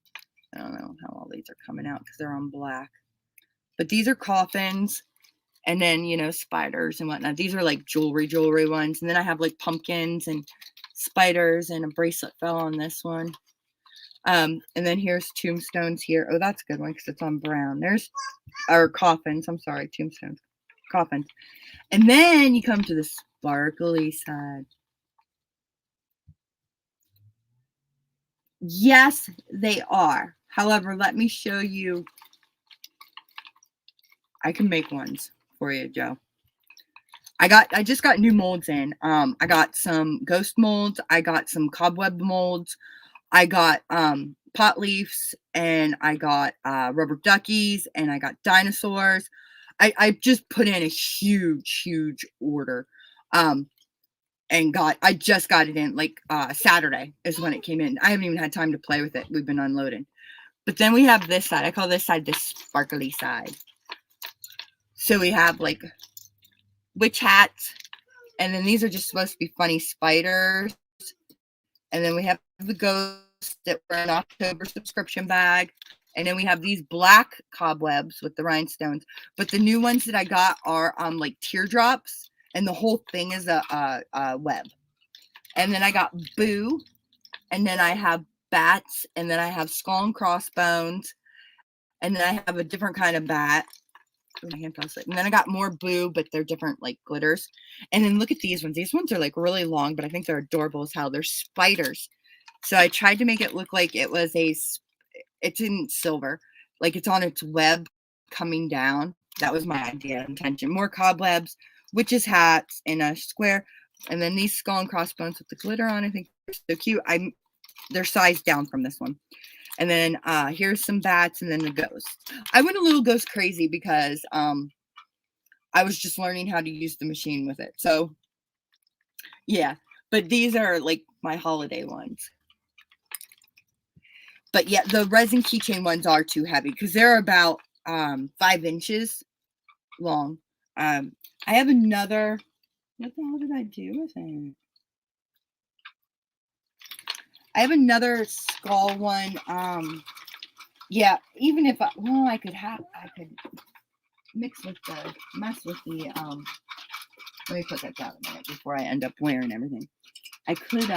[SPEAKER 1] I don't know how all these are coming out because they're on black. But these are coffins. And then, you know, spiders and whatnot. These are like jewelry ones. And then I have like pumpkins and spiders, and a bracelet fell on this one. And then here's tombstones here. Oh, that's a good one because it's on brown. There's our coffins. I'm sorry, tombstones, coffins. And then you come to the sparkly side. Yes, they are. However, let me show you. I can make ones for you, Joe. I just got new molds in. I got some ghost molds. I got some cobweb molds. I got pot leaves, and I got rubber duckies, and I got dinosaurs. I just put in a huge order. And I just got it in like Saturday is when it came in. I haven't even had time to play with it. We've been unloading. But then we have this side. I call this side the sparkly side. So we have like witch hats, and then these are just supposed to be funny spiders. And then we have the ghosts that were in October subscription bag. And then we have these black cobwebs with the rhinestones. But the new ones that I got are like teardrops, and the whole thing is a web. And then I got Boo, and then I have bats, and then I have skull and crossbones, and then I have a different kind of bat. My hand fell asleep. And then I got more Boo, but they're different like glitters. And then look at these ones. These ones are like really long, but I think they're adorable as hell. They're spiders. So I tried to make it look like it was it's in silver, like it's on its web coming down. That was my idea, intention. More cobwebs, witches hats in a square, and then these skull and crossbones with the glitter on. I think they're so cute. They're sized down from this one. And then here's some bats, and then the ghost. I went a little ghost crazy because I was just learning how to use the machine with it. So yeah, but these are like my holiday ones. But yeah, the resin keychain ones are too heavy because they're about 5 inches long. I have another. What the hell did I do with it? I have another skull one. Yeah, even if I could mess with the let me put that down a minute before I end up wearing everything. I could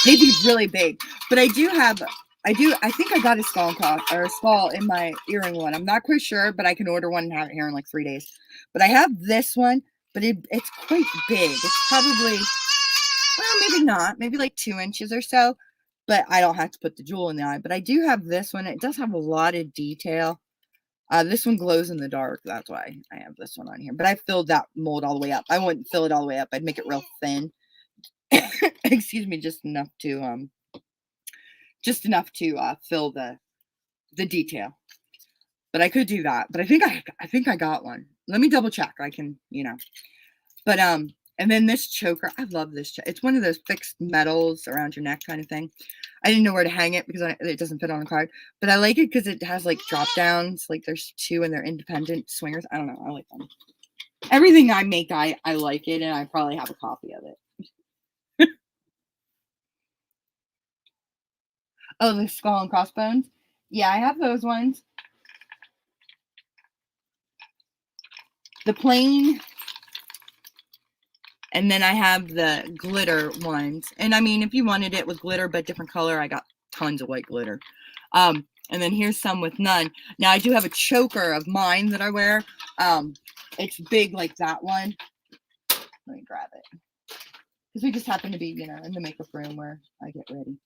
[SPEAKER 1] maybe really big, but I think I got a skull in my earring one. I'm not quite sure, but I can order one and have it here in like 3 days. But I have this one, but it's quite big. It's probably, well, maybe not, maybe like 2 inches or so, but I don't have to put the jewel in the eye. But I do have this one. It does have a lot of detail. This one glows in the dark. That's why I have this one on here. But I filled that mold all the way up. I wouldn't fill it all the way up. I'd make it real thin. Excuse me, just enough to fill the detail. But I could do that. But I think I got one. Let me double check. I can, But And then this choker, I love this. It's one of those fixed metals around your neck kind of thing. I didn't know where to hang it because it doesn't fit on the card. But I like it because it has like drop downs. Like there's 2 and they're independent swingers. I don't know. I like them. Everything I make, I like it, and I probably have a copy of it. Oh, the skull and crossbones? Yeah, I have those ones. The plain, and then I have the glitter ones. And I mean, if you wanted it with glitter but different color, I got tons of white glitter. And then here's some with none. Now I do have a choker of mine that I wear. It's big like that one. Let me grab it. Because we just happen to be, you know, in the makeup room where I get ready.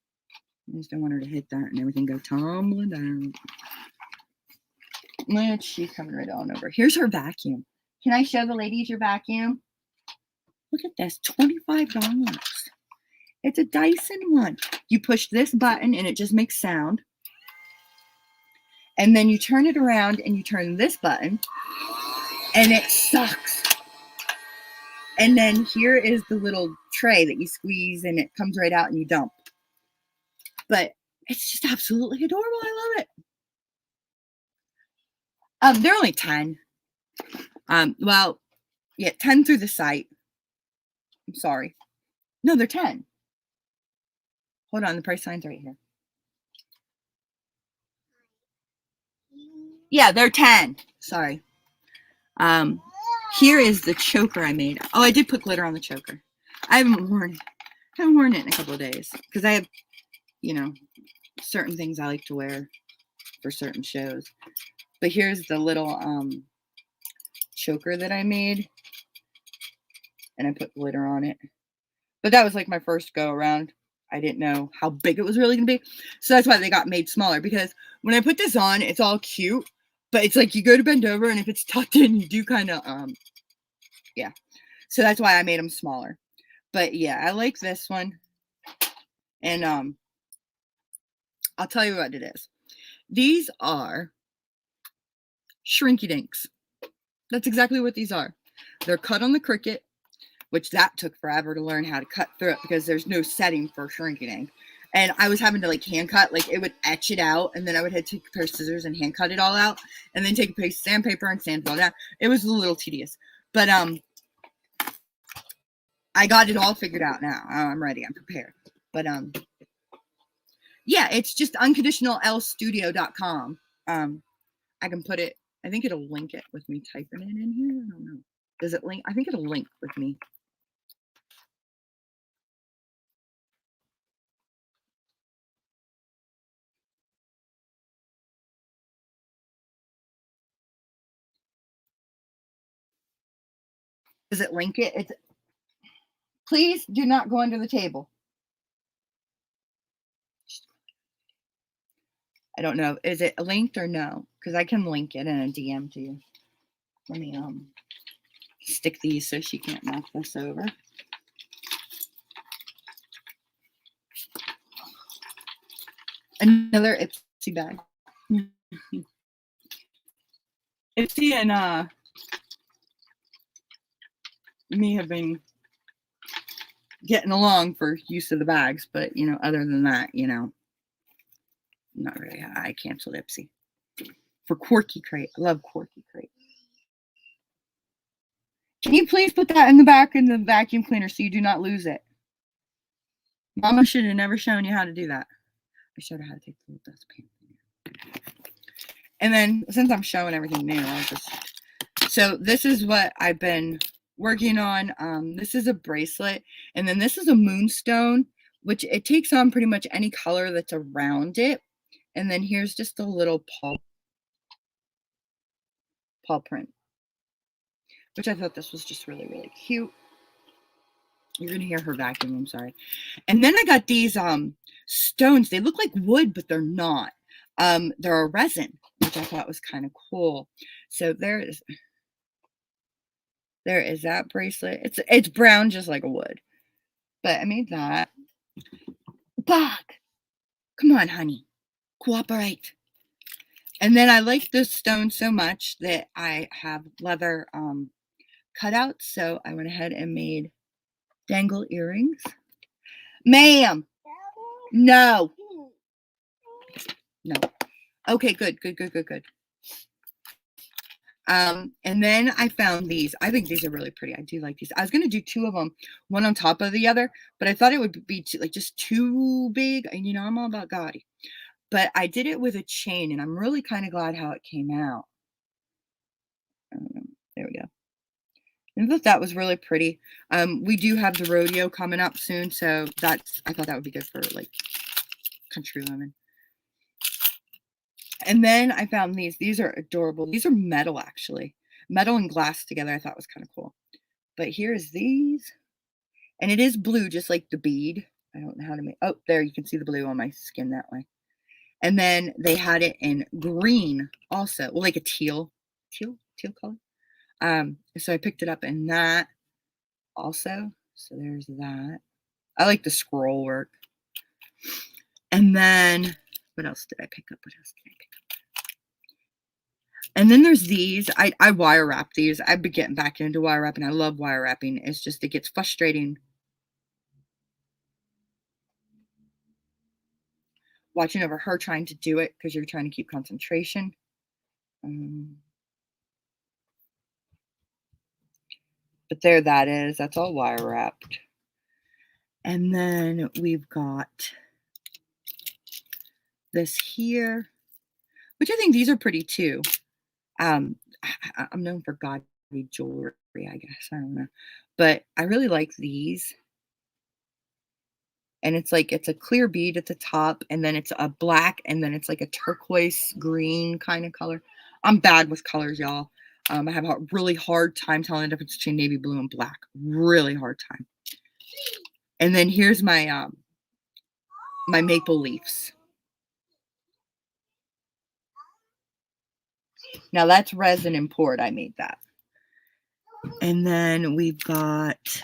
[SPEAKER 1] I just don't want her to hit that and everything go tumbling down. She's coming right on over. Here's her vacuum. Can I show the ladies your vacuum? Look at this, $25. It's a Dyson one. You push this button and it just makes sound. And then you turn it around and you turn this button and it sucks. And then here is the little tray that you squeeze and it comes right out and you dump. But it's just absolutely adorable. I love it. They're only 10. Well, yeah, 10 through the site. I'm sorry. No, they're 10. Hold on, the price sign's right here. Yeah, they're 10. Sorry. Here is the choker I made. Oh, I did put glitter on the choker. I haven't worn it in a couple of days because I have, you know, certain things I like to wear for certain shows. But here's the little choker that I made, and I put glitter on it. But that was like my first go around. I didn't know how big it was really gonna be, so that's why they got made smaller. Because when I put this on, it's all cute, but it's like you go to bend over, and if it's tucked in, you do kind of yeah. So that's why I made them smaller. But yeah, I like this one, and I'll tell you what it is. These are shrinky dinks. That's exactly what these are. They're cut on the Cricut, which that took forever to learn how to cut through it because there's no setting for shrinky dink. And I was having to like hand cut, like it would etch it out, and then I would have to take a pair of scissors and hand cut it all out, and then take a piece of sandpaper and sand it all down. It was a little tedious, but I got it all figured out now. I'm ready. I'm prepared. But yeah, it's just unconditionallstudio.com. I can put it. I think it'll link it with me typing it in here. I don't know. Does it link? I think it'll link with me. Does it link it? It's. Please do not go under the table. I don't know. Is it linked or no? Because I can link it in a DM to you. Let me stick these so she can't knock this over. Another Ipsy bag. Ipsy and me have been getting along for use of the bags, but you know, other than that, you know, not really. I canceled Ipsy for Quirky Crate. I love Quirky Crate. Can you please put that in the back in the vacuum cleaner so you do not lose it? Mama should have never shown you how to do that. I showed her how to take the little dustpan. And then since I'm showing everything new, I'll just. So this is what I've been working on. This is a bracelet, and then this is a moonstone, which it takes on pretty much any color that's around it. And then here's just a little paw print, which I thought this was just really, really cute. You're gonna hear her vacuum, I'm sorry. And then I got these stones. They look like wood, but they're not. They're a resin, which I thought was kind of cool. So there is that bracelet. It's brown just like a wood. But I made that. Bug! Come on, honey. Cooperate. And then I like this stone so much that I have leather cutouts. So I went ahead and made Dangle earrings. Ma'am. No. No. Okay, good. And then I found these. I think these are really pretty. I do like these. I was going to do 2 of them, one on top of the other, but I thought it would be too, like just too big. And I'm all about gaudy. But I did it with a chain, and I'm really kind of glad how it came out. There we go. I thought that was really pretty. We do have the rodeo coming up soon, so I thought that would be good for like country women. And then I found these. These are adorable. These are metal, actually. Metal and glass together. I thought was kind of cool. But here's these. And it is blue, just like the bead. I don't know how to make... Oh, there. You can see the blue on my skin that way. And then they had it in green also. Well, like a teal color. So I picked it up in that also. So there's that. I like the scroll work. And then, what else did I pick up? And then there's these. I wire wrap these. I've been getting back into wire wrapping. I love wire wrapping. It's just, it gets frustrating watching over her trying to do it because you're trying to keep concentration. But there that is. That's all wire wrapped. And then we've got this here, which I think these are pretty too. I'm known for gaudy jewelry, I guess. I don't know. But I really like these. And it's like, it's a clear bead at the top, and then it's a black, and then it's like a turquoise green kind of color. I'm bad with colors, y'all. I have a really hard time telling the difference between navy blue and black. Really hard time. And then here's my my maple leaves. Now that's resin import. I made that. And then we've got,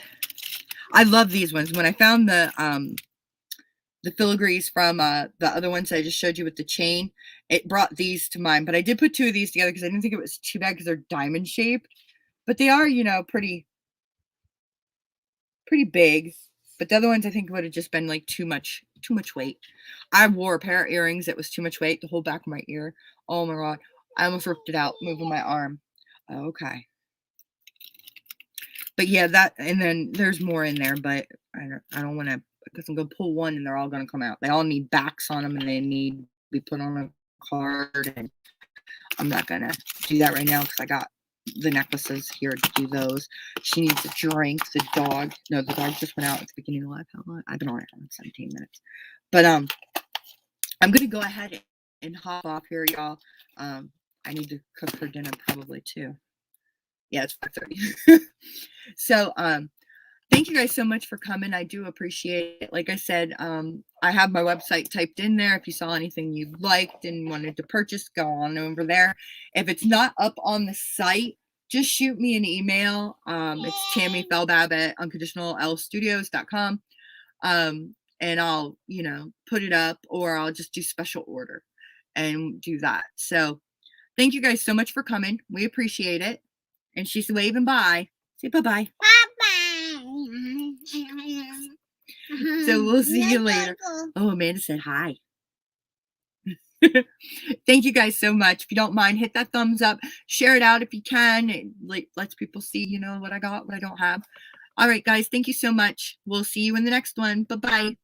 [SPEAKER 1] I love these ones. When I found the filigrees from the other ones I just showed you with the chain, it brought these to mind. But I did put 2 of these together because I didn't think it was too bad because they're diamond shaped. But they are, pretty big. But the other ones I think would have just been like too much weight. I wore a pair of earrings that was too much weight, the whole back of my ear. Oh my God. I almost ripped it out moving my arm. Okay. But yeah, that, and then there's more in there, but I don't want to, because I'm going to pull one and they're all going to come out. They all need backs on them and they need to be put on a card, and I'm not going to do that right now because I got the necklaces here to do those. She needs a drink. The dog just went out at the beginning of the live. How long? I've been on it for 17 minutes. But I'm going to go ahead and hop off here, y'all. I need to cook for dinner probably too. Yeah, it's 4:30. So, thank you guys so much for coming. I do appreciate it. Like I said, I have my website typed in there. If you saw anything you liked and wanted to purchase, go on over there. If it's not up on the site, just shoot me an email. It's Tammy Felbab at unconditionallstudios.com. And I'll, put it up, or I'll just do special order and do that. So thank you guys so much for coming. We appreciate it. And she's waving bye. Say bye-bye. Bye-bye. So we'll see you later. Oh, Amanda said hi. Thank you guys so much. If you don't mind, hit that thumbs up. Share it out if you can. It lets people see, what I got, what I don't have. All right, guys. Thank you so much. We'll see you in the next one. Bye-bye.